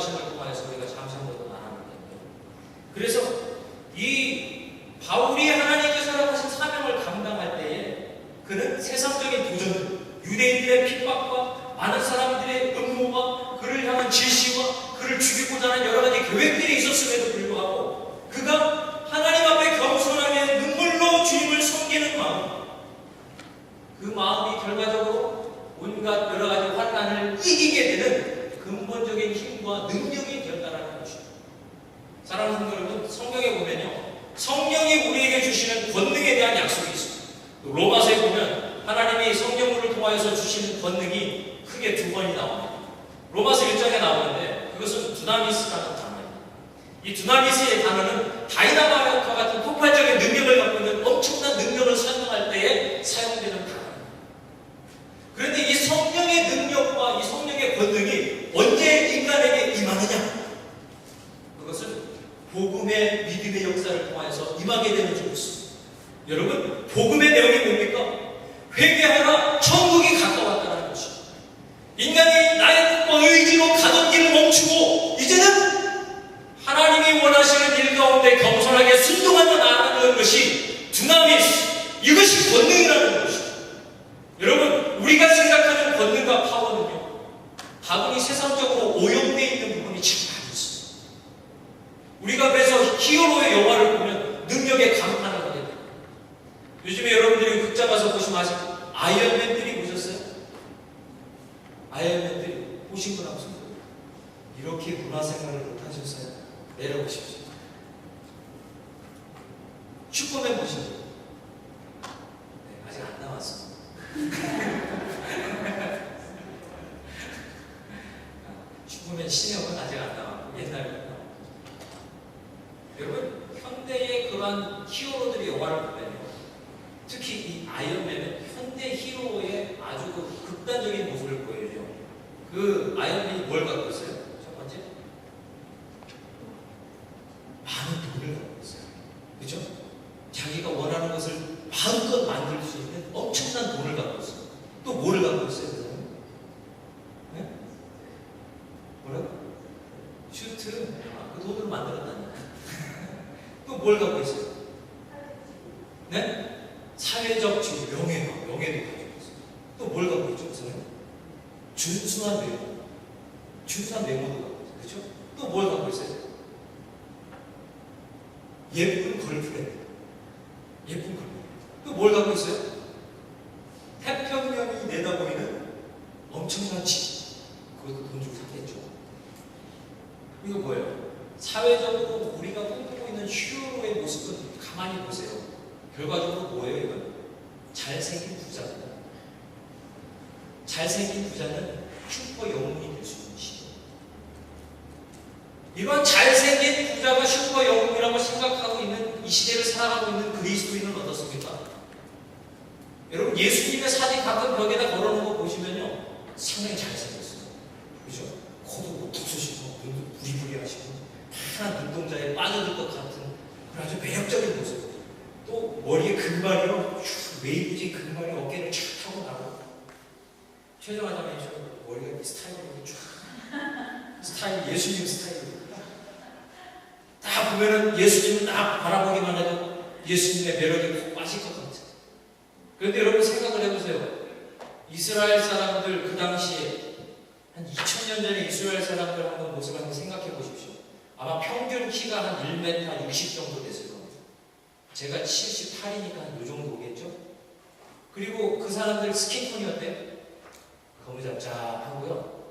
역사하심을 통하여서 우리가 잠시 한 번 더 나눠볼게요. 그래서 이 바울이 하나님께서 허락하신 사명을 감당할 때에 그는 세상적인 도전들, 유대인들의 핍박과 많은 사람들의 음모와 그를 향한 질시와 그를 죽이고자 하는 여러 가지 계획들이 있었음에도 불구하고 그가 하나님 앞에 겸손하게 눈물로 주님을 섬기는 마음, 그 마음이 결과적으로 온갖 여러 가지 환난을 이기게 되는 근본적인 힘과 능력이 되었다는 것입니다. 사랑하는 성도 여러분, 성경에 보면요, 성령이 우리에게 주시는 권능에 대한 약속이 있습니다. 또 로마서에 보면 하나님이 성령을 통하여서 주시는 권능이 크게 두 번이 나옵니다. 로마서 1장에 나오는데 그것은 두나미스라는 단어입니다. 이 두나미스의 단어는 다이나마이트와 같은 폭발적인 능력을 갖고 있는 엄청난 능력을 설명할 때에 사용되는 단어입니다. 그런데 이 성령의 능력과 이 성령의 권능이 언제 인간에게 임하느냐? 그것은 복음의 믿음의 역사를 통해서 임하게 되는 줄 있습니다. 여러분, 복음의 내용이 뭡니까? 회개하라, 천국이 가까웠다는 것입니다. 인간이 나의 뜻과 의지로 가던 길을 멈추고 이제는 하나님이 원하시는 일 가운데 겸손하게 순종하며 나아가는 것이 두나미스, 이것이 권능이라는 것입니다. 여러분, 우리가 생각하는 권능과 파워는요, 다분히 세상적으로 오염되어 있는 부분이 참 많이 있습니다. 우리가 그래서 히어로의 영화를 보면 능력에 감탄을 하게 됩니다. 요즘에 여러분들이 극장 가서 보시면 아시죠? 아이언맨 3 보셨어요? 아이언맨 3 보신 분 없습니까? 이렇게 문화생활을 못하셨어요? 내려보십시오. 슈퍼맨 보시죠? 네, 아직 안 나왔어. 슈퍼맨 신형은 아직 안 나왔고 옛날에 나왔고. 여러분, 현대의 그러한 히어로들의 영화를 보면요, 특히 이 아이언맨은 현대 히어로의 아주 그 극단적인 모습을 보여요. 그 아이언맨이 뭘 갖고 있어요? 첫 번째, 많은 돈을 갖고 있어요. 그죠? 자기가 원하는 것을 마음껏 만들 수 있는 엄청난 돈을 갖고 있어요. 또 뭐를 갖고 있어요? 그 사람은? 네? 뭐라고? 슈트? 그 돈으로 만들었다니까. 또 뭘 갖고 있어요? 네? 사회적 지금 명예도 가지고 있어요. 또 뭘 갖고 있죠? 그 사람? 준수한 외모. 준수한 외모도 갖고 있어요. 그렇죠? 또 뭘 갖고 있어요? 예쁜 걸프렌드. 예쁜 걸프렌드. 또 뭘 갖고 있어요? 태평양이 내다보이는 엄청난 집. 그것도 돈 주고 샀겠죠. 이거 뭐예요? 사회적으로 우리가 꿈꾸고 있는 히어로의 모습은 가만히 보세요. 결과적으로 뭐예요, 이건? 잘생긴 부자입니다. 잘생긴 부자는 슈퍼 영웅이 될 수 있는 시대. 이런 잘생긴 부자가 슈퍼 영웅이라고 생각하고 있는 이 시대를 살아가고 있는 그리스도인은 어떻습니까? 여러분, 예수님의 사진 가끔 벽에다 걸어놓은 거 보시면요, 상당히 잘생겼어요. 그죠? 코도 툭 쑤시고, 눈도 부리부리 하시고, 파란 눈동자에 빠져들 것 같은 그런 아주 매력적인 모습. 또 머리에 금발이요, 웨이브지 금발이 어깨를 쫙 타고 나고. 최정하자면 머리가 이 스타일로 쫙, 스타일, 예수님 스타일로. 딱 보면은 예수님을 딱 바라보기만 해도 예수님의 매력에 푹 빠질 것 같아요. 그런데 여러분 생각을 해보세요. 이스라엘 사람들 그 당시에 한 2000년 전에 이스라엘 사람들 한번 모습을 한번 생각해 보십시오. 아마 평균 키가 한 1m 60 정도 됐을 겁니다. 제가 78이니까 한 이 정도겠죠? 그리고 그 사람들 스킨톤이 어때요? 거무잡잡하고요.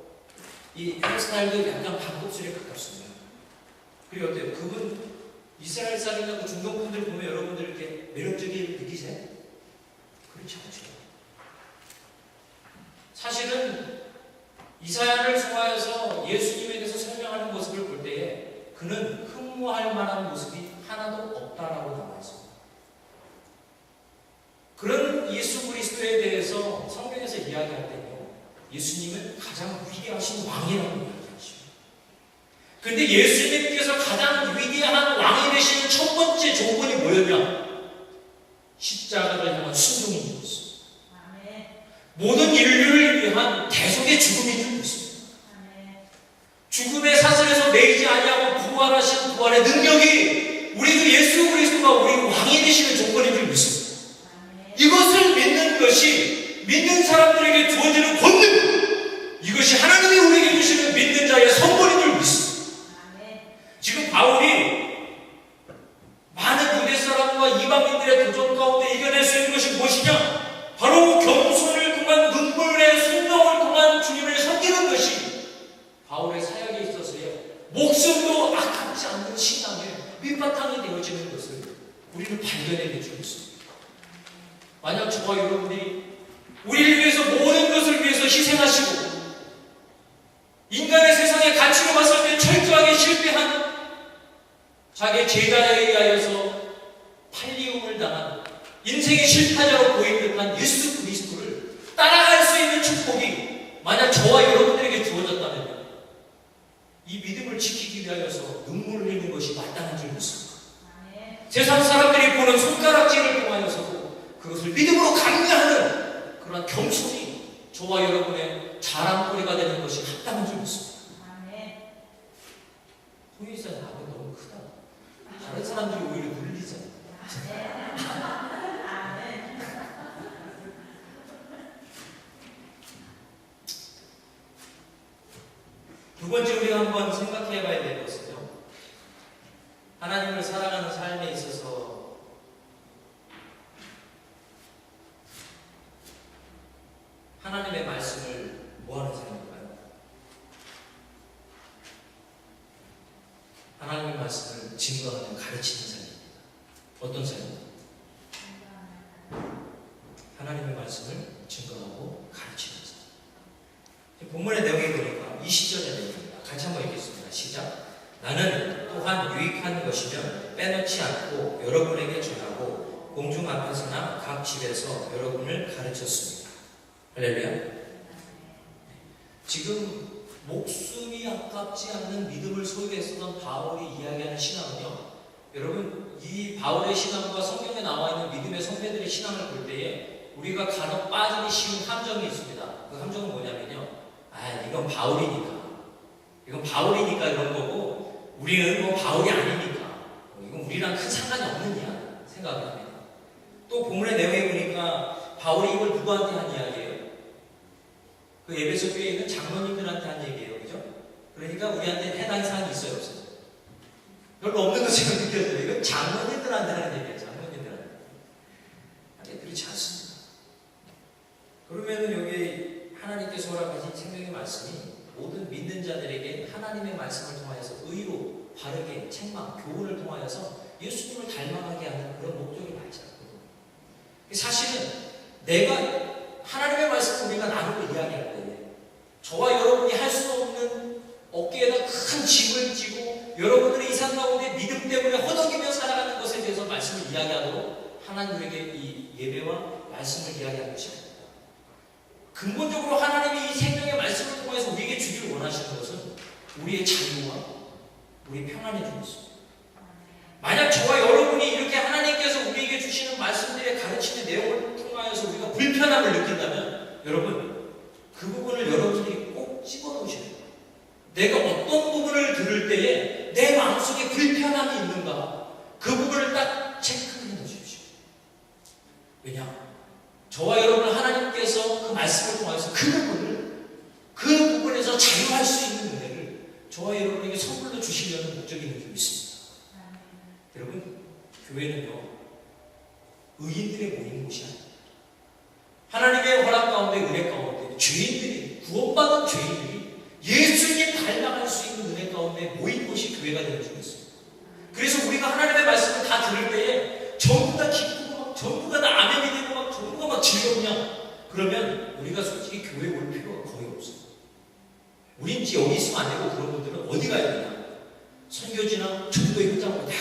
이 헤어스타일도 약간 반곱슬에 가깝습니다. 그리고 어때요? 그분 이스라엘 사람이나 그 중동 분들 보면 여러분들 이렇게 매력적인 느끼세요? 그렇지 않죠. 사실은 이사야를 통하여서 예수님에 대해서 설명하는 모습을 볼 때에 그는 흠모할 만한 모습이 하나도 없다라고 나와 있습니다. 그런 예수 그리스도에 대해서 성경에서 이야기할 때요, 예수님은 가장 위대하신 왕이라고 이야기하십니다. 그런데 예수님께서 가장 위대한 왕이 되시는 첫 번째 조건이 뭐였냐? 십자가를 향한 순종인 것입니다. 모든 인류를 위한 대속의 죽음인 줄 믿습니다. 죽음의 사슬에 내리지 아니하고 부활하신 부활의 능력이 우리도 예수 그리스도가 우리 왕이 되시는 조건인 줄 믿습니다. 이것을 믿는 것이 믿는 사람들에게 주어지는 권능, 이것이 하나님이 우리에게 주시는 믿는 자의 선물인 줄 믿습니다. 지금 바울이 많은 유대 사람과 이방인들의 도전 가운데 이겨낼 수 있는 것이 무엇이냐? 바로 겸손을 통한 눈물의 순종을 통한 주님을 섬기는 것이 바울의 사역에 있어서의 목숨도 아깝지 않는 신앙의 밑바탕이 되어지는 것을 우리는 발견해낼 줄 믿습니다. 만약 저와 여러분이 우리를 위해서 모든 것을 위해서 희생하시고 인간의 세상의 가치로 봤을 때 철저하게 실패한 자기 제자에 의하여서 팔리움을 당한 인생의 실패자로 보인 듯한 예수 그리스도를 따라갈 수 있는 축복이 만약 저와 여러분들에게 주어졌다면 이 믿음을 지키기 위하여서 눈물을 흘리는 것이 마땅한 줄 믿습니다. 세상 사람들이 보는 손가락질을 통하여서도 그것을 믿음으로 강요하는 그런 겸손이 저와 여러분의 자랑거리가 되는 것이 합당한 줄 믿습니다. 통일사 나는 너무 크다. 다른 사람들이 오히려 눌리잖아. 두 번째 우리가 한번 생각해 봐야 될 것은요, 하나님을 사랑하는 삶에 있어서 하나님의 말씀을 뭐하는 사람일까요? 하나님의 말씀을 증거하는, 가르치는 사람입니다. 어떤 사람입니까? 하나님의 말씀을 증거하고 가르치는 사람. 본문의 내용에 보니까 20절의 내용입니다. 같이 한번 읽겠습니다. 시작. 나는 또한 유익한 것이면 빼놓지 않고 여러분에게 전하고 공중 앞에서나 각 집에서 여러분을 가르쳤습니다. 할렐루야. 지금 목숨이 아깝지 않는 믿음을 소유했었던 바울이 이야기하는 신앙은요, 여러분, 이 바울의 신앙과 성경에 나와 있는 믿음의 선배들의 신앙을 볼 때에 우리가 간혹 빠지기 쉬운 함정이 있습니다. 그 함정은 뭐냐면요, 이건 바울이니까 이런 거고, 우리는 뭐 바울이 아니니까 이건 우리랑 큰 상관이 없는 이야 생각을 합니다. 또 본문의 내용에 보니까 바울이 이걸 누구한테 한 이야기예요? 그 에베소 교회에 있는 장로님들한테 한 얘기예요. 그죠? 그러니까 우리한테 해당 사항이 있어요, 없어요? 별로 없는 것처럼 느껴져요. 이건 장로님들한테 하는 얘기예요. 장로님들한테. 아니, 그렇지 않습니다. 그러면은 여기 하나님께서 허락하신 생명의 말씀이 모든 믿는 자들에게 하나님의 말씀을 통하여서 의로, 바르게, 책망, 교훈을 통하여서 예수님을 닮아가게 하는 그런 목적이 많지 않거든요. 사실은 내가 하나님의 말씀을 우리가 나누고 이야기할 때 저와 여러분이 할 수 없는 어깨에다 큰 짐을 지고 여러분들의 이상 가운데 믿음 때문에 허덕이며 살아가는 것에 대해서 말씀을 이야기하도록 하나님에게 이 예배와 말씀을 이야기하는 것이 아닙니다. 근본적으로 하나님이 이 생명의 말씀을 통해서 우리에게 주기를 원하시는 것은 우리의 자유와 우리 평안의 주입니다. 만약 저와 여러분이 이렇게 하나님께서 우리에게 주시는 말씀들의 가르치는 내용을 통하여서 우리가 불편함을 느낀다면 여러분, 그 부분을 여러분들이 꼭 집어넣으셔야 돼요. 내가 어떤 부분을 들을 때에 내 마음속에 불편함이 있는가, 그 부분을 딱 체크해 놓으십시오. 왜냐? 저와 여러분 하나님께서 그 말씀을 통해서 그 부분에서 자유할 수 있는 은혜를 저와 여러분에게 선물로 주시려는 목적이 있는 줄 믿습니다. 여러분, 교회는요, 의인들의 모이는 곳이 아닙니다. 하나님의 허락 가운데, 은혜 가운데 죄인들이, 구원받은 죄인들이 예수님 닮아갈 수 있는 은혜 가운데 모인 곳이 교회가 되는 줄 믿습니다. 그래서 우리가 하나님의 말씀을 다 들을 때에 전부 다 기쁘고 막 전부가 다 아멘이 되고 막 전부가 막 즐겁냐? 그러면 우리가 솔직히 교회에 올 필요가 거의 없어요. 우린 이제 여기 있으면 안 되고 그런 분들은 어디 가야 되냐? 선교지나 전도의 현장으로 다.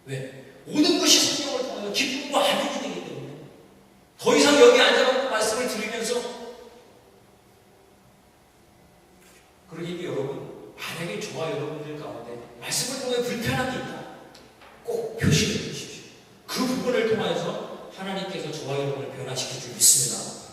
왜? 모든 것이 성경을 통하여 기쁨과 아멘이 되기 때문에 더 이상 여기 앉아갖고 말씀을 들으면서, 그러니 여러분, 만약에 저와 여러분들 가운데 말씀을 통해 불편함이 있다, 꼭 표시해 주십시오. 그 부분을 통하여서 하나님께서 저와 여러분을 변화시킬 줄 믿습니다.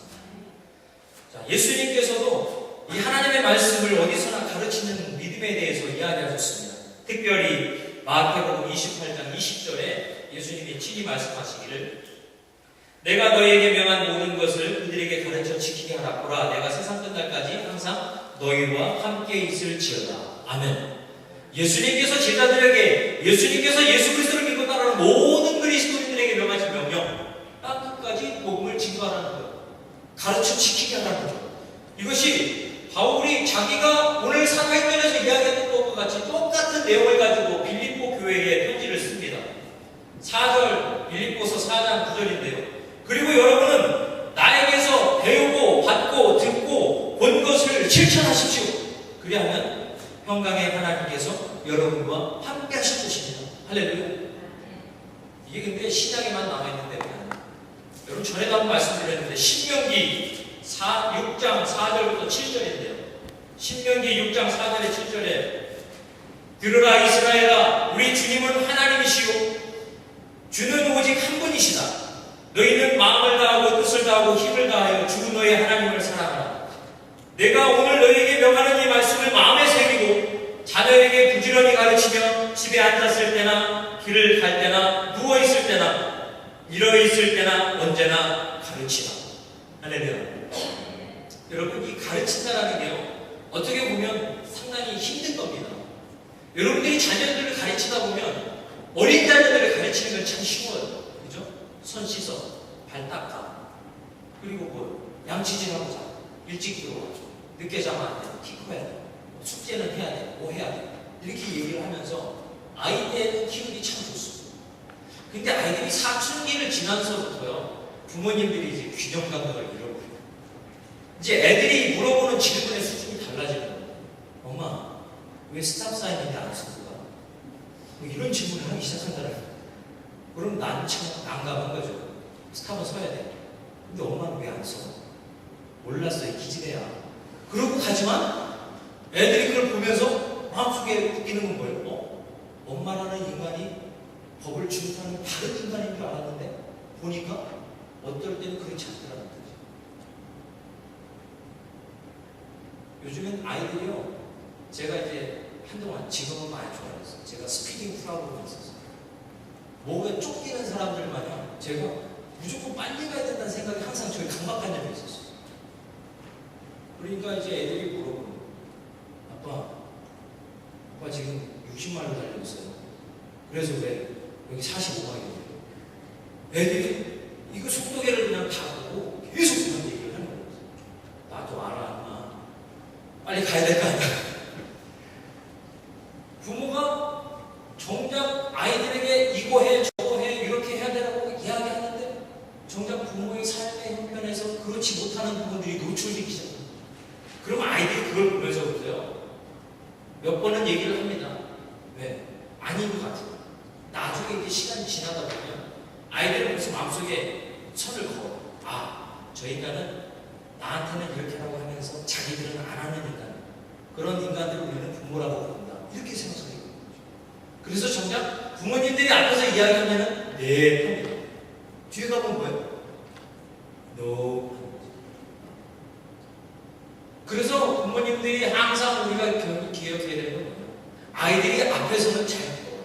자, 예수님께서도 이 하나님의 말씀을 어디서나 가르치는 믿음의 믿음에 대해서 이야기하셨습니다. 특별히 마태복음 28장 20절에 예수님이 친히 말씀하시기를 내가 너희에게 명한 모든 것을 그들에게 가르쳐 지키게 하라. 보라, 내가 세상 끝날까지 항상 너희와 함께 있을지어다. 아멘. 예수님께서 제자들에게, 예수님께서 예수 그리스도를 믿고 따르는 모든 그리스도인들에게 명하신 명령, 땅끝까지 복음을 증거하라는 것, 가르쳐 지키게 하라는 것. 이것이 바울이 자기가 오늘 사도행전에서 이야기했던 것과 같이 똑같은 내용을 가지고 빌립보 교회에 편지를 씁니다. 4절, 빌립보서 4장 9절인데요. 그리고 여러분은 나에게서 배우고 받고 듣고 본 것을 실천하십시오. 그리하면 평강의 하나님께서 여러분과 함께 하실 것입니다. 할렐루야. 이게 근데 신약에만 남아있는데 여러분 전에도 한번 말씀드렸는데 신명기 6장 4절부터 7절인데요. 신명기 6장 4절에 7절에 들으라 이스라엘아, 우리 주님은 하나님이시요 주는 오직 한 분이시다. 너희는 마음을 다하고 뜻을 다하고 힘을 다하여 주 너희 하나님을 사랑하라. 내가 오늘 너희에게 명하는 이 말씀을 마음에 새기고 자녀에게 부지런히 가르치며 집에 앉았을 때나 길을 갈 때나 누워있을 때나 일어있을 때나 언제나 가르치라. 할렐루야. 여러분, 이 가르친다라는 게요, 어떻게 보면 상당히 힘든 겁니다. 여러분들이 자녀들을 가르치다 보면 어린 자녀들을 가르치는 건 참 쉬워요. 그죠? 손 씻어, 발 닦아, 그리고 뭐 양치질하고 자, 일찍 들어와, 늦게 자면 안 돼, 키 커야 돼, 숙제는 해야 돼, 뭐 해야 돼, 이렇게 얘기를 하면서 아이들은 키우기 참 좋습니다. 근데 아이들이 사춘기를 지나서부터요, 부모님들이 이제 균형 감각을 잃어버려요. 이제 애들이 물어보는 질문의 수준이 달라지는 거예요. 엄마, 왜 스탑 사인인지 안 쓰고 가? 뭐 이런 질문을 하기 시작한다는. 그럼 난 참 난감한 거죠. 스탑은 서야 돼. 근데 엄마는 왜 안 써? 몰랐어요, 기집애야. 그러고 가지만 애들이 그걸 보면서 마음속에 웃기는 건 뭐예요? 엄마라는 인간이 법을 준수하는 다른 인간인 줄 알았는데 보니까 어떨 때는 그렇지 않더라는 거죠. 요즘엔 아이들이요, 제가 이제 한동안 지금은 많이 좋아졌어요. 제가 스피딩 프로그램을 했었어요. 뭐가 쫓기는 사람들 마냥 제가 무조건 빨리 가야 된다는 생각이 항상 저희 강박한 적이 있었어요. 그러니까 이제 애들이 물어보는, 아빠 지금 60마일로 달리고 있어요. 그래서 왜 여기 45마일이에요? 애들이 이거 속도계를 그냥 다 보고 계속 그런 얘기를 하는 거예요. 나도 알아, 엄마. 빨리 가야 될 거 아니야. 부모가 정작 아이들에게 이거 해, 저거 해, 이렇게 해야 되라고 이야기하는데 정작 부모의 삶의 형편에서 그렇지 못하는 부분들이 노출되기 시작합니다. 그럼 아이들이 그걸 보면서부터요, 몇 번은 얘기를 합니다. 왜? 아닌 것 같아요. 나중에 이제 시간이 지나다 보면 아이들은 그래서 마음속에 선을 그어. 저 인간은 나한테는 이렇게 하라고 하면서 자기들은 안 하는 인간. 그런 인간들을 우리는 부모라고 부른다. 이렇게 생각하게 되는 거죠. 그래서 정작 부모님들이 앞에서 이야기하면은 네 합니다. 뒤에 가보면 뭐예요? No. 그래서 부모님들이 항상 우리가 기억해야 되는 건 뭐예요? 아이들이 앞에서는 잘 배워요.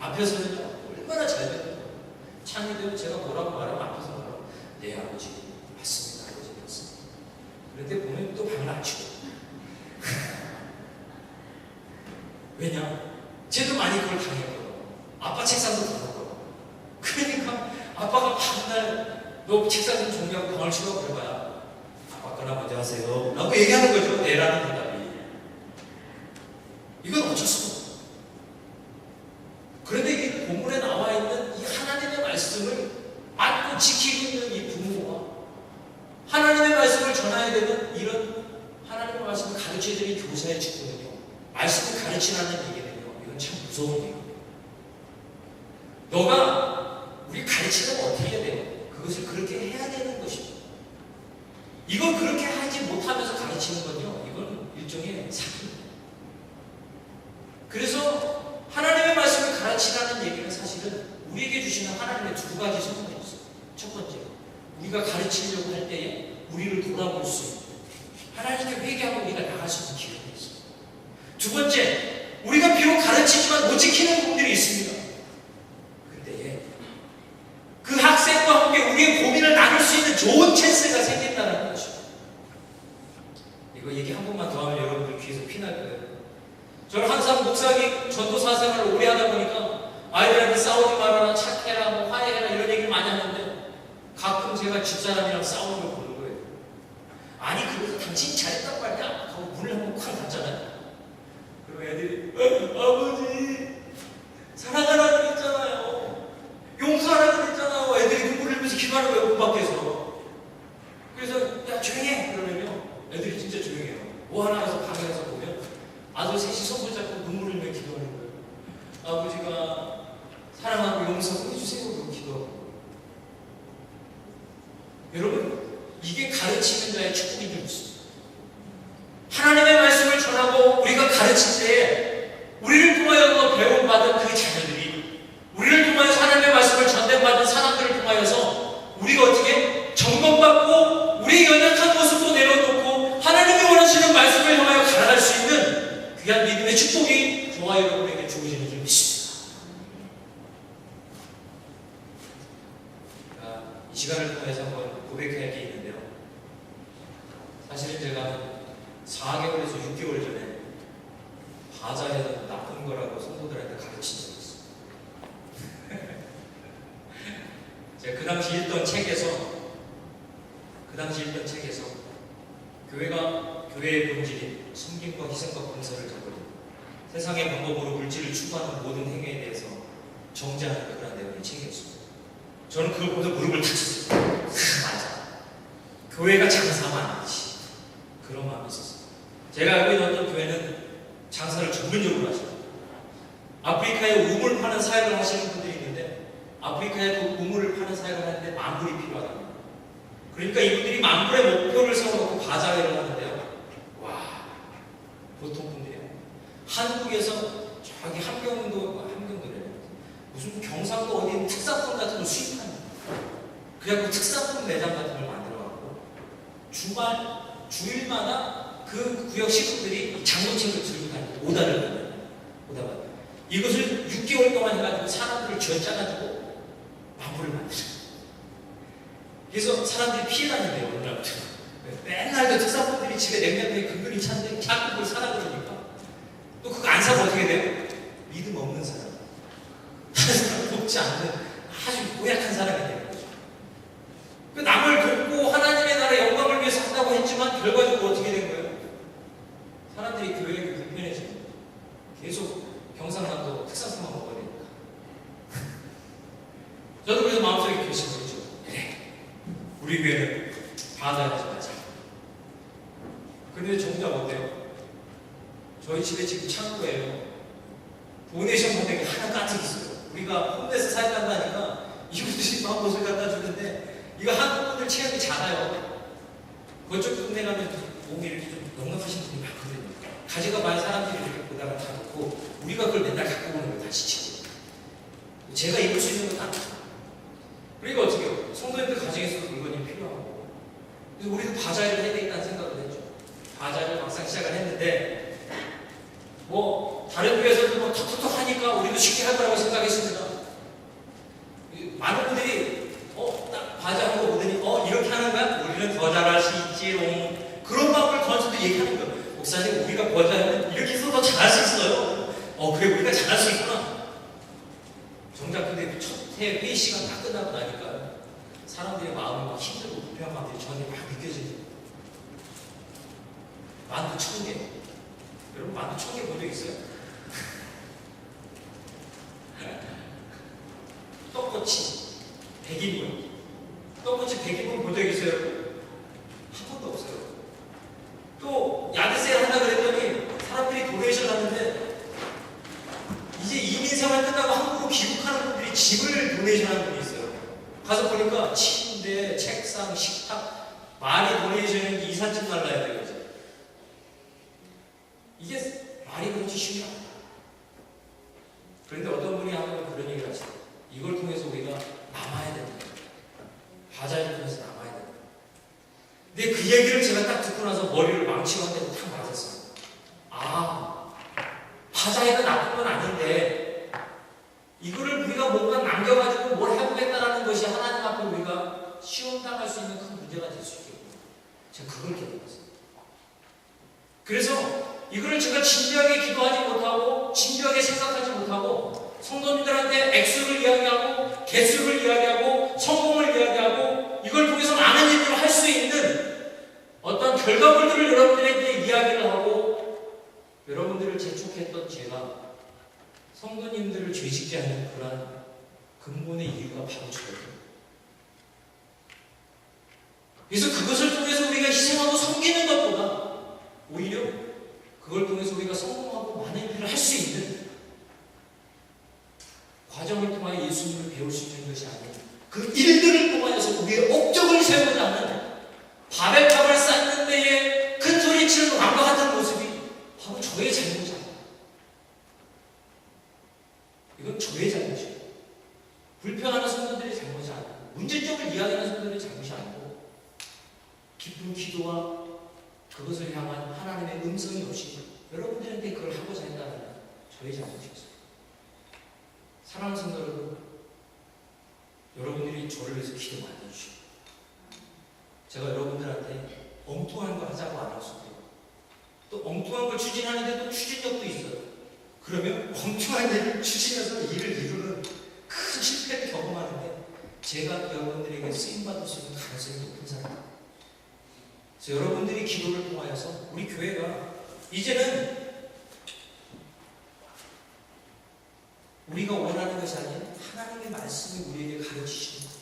앞에서는요, 얼마나 잘 배워요. 창의대로 제가 뭐라고 말하면 앞에서 말하면 네 아버지 맞습니다. 아버지 맞습니다. 그런데 보면 또 방을 안 치고. 왜냐? 쟤도 많이 그걸 당했거든. 아빠 책상도 당했거든. 그러니까 아빠가 밤날 너 책상 좀 정리하고 방을 치워 그래봐야 아빠 거나 먼저 하세요 라고 얘기하는 거죠. 네라는 대답이. 이건 어쩔 수가 없어. 그런데 이 본문에 나와 있는 이 하나님의 말씀을 맞고 지키고 있는 이 부모와 하나님의 말씀을 전해야 되는 이런 하나님의 말씀을 가르쳐야 되는 교사의 직분은요, 말씀을 가르치라는 얘기는요, 이건 참 무서운 얘기예요. 너가 우리 가르치려면 어떻게 해야 돼요? 그것을 그렇게 해야 되는 것입니다. 이걸 그렇게 하지 못하면서 가르치는 건요, 이건 일종의 사기입니다. 그래서 하나님의 말씀을 가르치라는 얘기는 사실은 우리에게 주시는 하나님의 두 가지 선물이 있어요. 첫 번째, 우리가 가르치려고 할 때에 우리를 돌아볼 수 있는, 하나님께 회개하고 우리가 나갈 수 있는 기회가 있어요. 두 번째, 우리가 비록 가르치지만 못 지키는 부분들이 있습니다. 근데 그 학생과 함께 우리의 고민을 나눌 수 있는 좋은 찬스가 생긴다는 거죠. 이거 얘기 한 번만 더 하면 여러분들 귀에서 피날 거예요. 저는 항상 목사님 전도사 생활을 오래 하다 보니까 아이들한테 싸우지 말아라, 착해라, 뭐 화해해라 이런 얘기를 많이 하는데 가끔 제가 집사람이랑 싸우는 걸 보는 거예요. 아니 그래서 당신이 잘했단 말이야 하고 문을 한번 쾅 닫잖아요. 그럼 애들이 아버지 사랑하라 그랬잖아요, 용서하라 그랬잖아요. 애들이 눈물 흘리면서 기도하는 거예요, 문 밖에서. 그래서 야 조용히 해 그러면요 애들이 진짜 조용히 해요. 뭐 하나 가서 방에 가서 보면 아들 셋이 손을 잡고 눈물 흘리며 기도하는 거예요. 아버지가 사랑하고 용서하고 해주세요 그러고 기도하고. 여러분 이게 가르치는 자의 축복인 줄 믿습니다. 하나님의 말씀을 전하고 우리가 가르칠 때 우리를 통하여 배움받은 그 자녀들이, 우리를 통하여서 하나님의 말씀을 전달받은 사람들을 통하여서 우리가 어떻게 점검받고 우리의 연약한 모습도 내려놓고 하나님이 원하시는 말씀을 향하여 갈아갈 수 있는 귀한 믿음의 축복이 저와 여러분에게 주어지는 줄 믿습니다. 이 시간을 통해서 한번 고백할 게 있는데요. 사실은 제가 4개월에서 6개월 전에 바자회는 나쁜 거라고 성도들한테 가르친 적이 있어요. 제가 그 당시 읽던 책에서 교회의 본질인 섬김과 희생과 봉사를 적으려 세상의 방법으로 물질을 추구하는 모든 행위에 대해서 정죄하는 그런 내용의 책이었습니다. 저는 그걸 보면서 무릎을 다쳤어요. 맞아. 교회가 장사만 아니지. 그런 마음이 있었어요. 제가 알고 있는 어떤 교회는 장사를 전문적으로 하시고 아프리카에 우물 파는 사역을 하시는 분들이 있는데 아프리카에 그 우물을 파는 사역을 하는데 만불이 필요하답니다. 그러니까 이분들이 만불의 목표를 세워놓고 바자회를 하는데요. 와, 보통 분들이에요. 한국에서 저기 함경도래 무슨 경상도 어디 있는 특산품 같은 걸 수입합니다. 그래갖고 특산품 매장 같은 걸 만들어갖고 주일마다 그 구역 식구들이 장모책을 들고 다니고 오다를 받아요. 이것을 6개월 동안 해가지고 사람들을 쥐어짜가지고 만불을 만들어요. 그래서 사람들이 피해다닌대요. 어느 날부터 맨날 그 특산품들이 집에 냉장고에 근근히 찬데 자꾸 그걸 사라 그러니까 또 그거 안 사면 어떻게 돼요? 믿음 없는 사람, 다른 사람 돕지 않는 아주 고약한 사람이 되는 거죠. 그 남을 돕고 하나님의 나라의 영광을 위해서 한다고 했지만 결과적으로 어떻게 된 거예요? 사람들이 교회에 불편해지는 거예요. 계속 경상남도 특산품만 먹어야 되니까. 저도 그래서 마음속에 결심했죠. 그래, 우리 교회는 바자회하지 마자. 근데 정작 어때요? 저희 집에 지금 창고에요. 도네이션 받는 게 하나 가득 있어요. 우리가 홈레스 사역한다니까 이분들이 막 옷을 갖다 주는데 이거 한국 분들 체형이 작아요. 그쪽 동네 가면 몸이 이렇게 좀 넉넉하신 분이 많거든요. 가져가 봐야 사람들이 이렇게 보다가 다 놓고 우리가 그걸 맨날 갖고 오는 걸 다시 치고 제가 입을 수 있는 건 안 돼요. 그러니까 어떻게 해요? 성도님들 가정에서도 물건이 필요하고 그래서 우리도 바자회를 해야 되겠다는 생각을 했죠. 바자회를 막상 시작을 했는데 뭐 다른 교회에서도 뭐 톡톡톡 하니까 우리도 쉽게 할 거라고 생각했습니다. 많은 분들이 딱 바자하고 보더니 이렇게 하는 거야? 우리는 더 잘할 수 있지롱. 그런 마음을 던져도 얘기하는 거예요. 목사님 우리가 버자하면 이렇게 해서 더 잘할 수 있어요. 그래 우리가 잘할 수 있구나. 정작 근데 첫 해 회의 시간 다 끝나고 나니까 사람들의 마음이 막 힘들고 불편한 마음들이 저한테 막 느껴지죠. 만두 1000개. 여러분 만두 1000개 본 적 있어요? 떡꼬치 100인분. 떡꼬치 100인분 본 적 있어요? 한 번도 없어요. 또 야드세일 한다 그랬더니 사람들이 도네이션 하는데 이제 이민생활 끝나고 한국으로 귀국하는 분들이 집을 도네이션 하는 분이 있어요. 가서 보니까 침대, 책상, 식탁 많이 도네이션은 이삿짐 날라야 돼요. 이게 말이 그렇지 쉬운 게 아니야. 그런데 어떤 분이 한번 그런 얘기를 하시죠. 이걸 통해서 우리가 남아야 된다. 바자회를 통해서 남아야 된다. 근데 그 얘기를 제가 딱 듣고 나서 머리를 망치고 한 대로 탁 맞았어요. 나쁜 건 아닌데 이거를 우리가 뭔가 남겨가지고 뭘 해보겠다라는 것이 하나님 앞에 우리가 시험당할 수 있는 큰 문제가 될 수 있겠군요. 제가 그걸 깨달았어요. 그래서 이거를 제가 진지하게 기도하지 못하고 진지하게 생각하지 못하고 성도님들한테 액수를 이야기하고 개수를 이야기하고 성공을 이야기하고 이걸 통해서 많은 일을 할 수 있는 어떤 결과물들을 여러분들에게 이야기를 하고 여러분들을 재촉했던 제가 성도님들을 죄짓게 하는 그러한 근본의 이유가 바로 저예요. 그래서 그것을 통해서 우리가 희생하고 섬기는 것보다 오히려 그걸 통해서 우리가 성공하고 많은 일을 할 수 있는 과정을 통하여 예수님을 배울 수 있는 것이 아닌 그 일들을 통하여서 우리의 업적을 세우고자 하는 바벨탑을 쌓는 데에 큰 소리치는 왕과 같은 모습이 바로 저의 잘못이야. 이건 저의 잘못이에요. 불평하는 성도들의 잘못이 아니고 문제점을 이야기하는 성도들의 잘못이 아니고 기쁜 기도와 그것을 향한 하나님의 음성이 없이 여러분들한테 그걸 하고자 한다면 저의 잘못이었어요. 사랑하는 성도 여러분, 여러분들이 저를 위해서 기도 많이 해주시고 제가 여러분들한테 엉뚱한 거 하자고 안 할 수도 있고 또 엉뚱한 걸 추진하는데 또 추진력도 있어요. 그러면 엉뚱한 일을 추진해서 일을 이루는 큰 실패를 경험하는데 제가 여러분들에게 쓰임받을 수 있는 가능성이 높은 사람입니다. 그래서 여러분들이 기도를 통하여서 우리 교회가 이제는 우리가 원하는 것이 아니라 하나님의 말씀이 우리에게 가르치시는 것,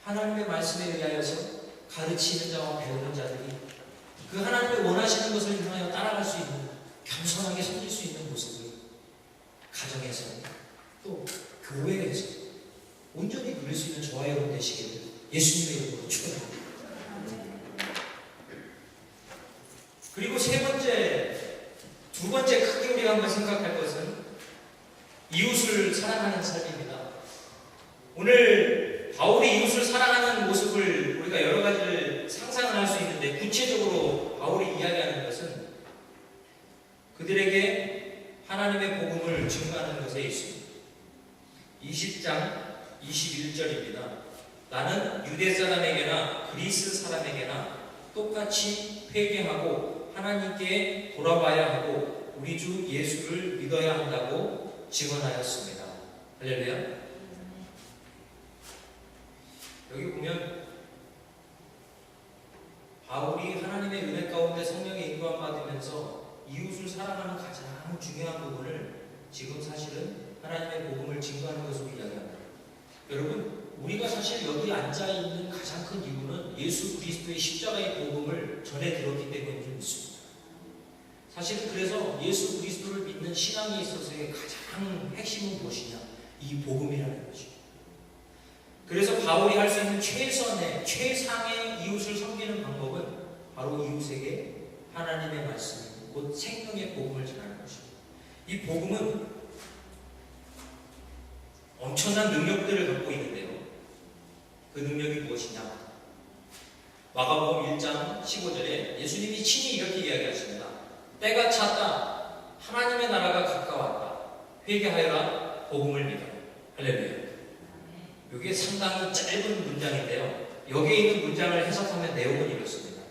하나님의 말씀에 의하여서 가르치는 자와 배우는 자들이 그 하나님의 원하시는 것을 향하여 따라갈 수 있는 겸손하게 섬길 수 있는 모습을 가정에서 또 교회에서 온전히 누릴 수 있는 저와 여러분 되시기를 예수님의 이름으로 축원합니다. 그리고 두 번째 크게 우리가 한번 생각할 것은 이웃을 사랑하는 삶입니다. 오늘 바울이 이웃을 사랑하는 모습을 우리가 여러 가지를 상상을 할 수 있는데 구체적으로 바울이 이야기하는 것은 그들에게 하나님의 복음을 증거하는 것에 있습니다. 20장 21절입니다. 나는 유대 사람에게나 그리스 사람에게나 똑같이 회개하고 하나님께 돌아봐야 하고 우리 주 예수를 믿어야 한다고 증언하였습니다. 할렐루야. 여기 보면 바울이 하나님의 은혜 가운데 성령의 인도함 받으면서 이웃을 사랑하는 가장 중요한 부분을 지금 사실은 하나님의 복음을 증거하는 것으로 이야기합니다. 여러분, 우리가 사실 여기 앉아있는 가장 큰 이유는 예수 그리스도의 십자가의 복음을 전해 들었기 때문에 좀 있습니다. 사실은 그래서 예수 그리스도를 믿는 신앙에 있어서의 가장 핵심은 무엇이냐? 이 복음이라는 것이죠. 그래서 바울이 할 수 있는 최상의 이웃을 섬기는 방법은 바로 이웃에게 하나님의 말씀, 곧 생명의 복음을 전하는 것입니다. 이 복음은 엄청난 능력들을 갖고 있는데요. 그 능력이 무엇이냐? 마가복음 1장 15절에 예수님이 친히 이렇게 이야기하십니다. 때가 찼다. 하나님의 나라가 가까웠다. 회개하여라. 복음을 믿어라. 할렐루야. 이게 상당히 짧은 문장인데요. 여기에 있는 문장을 해석하면 내용은 이렇습니다.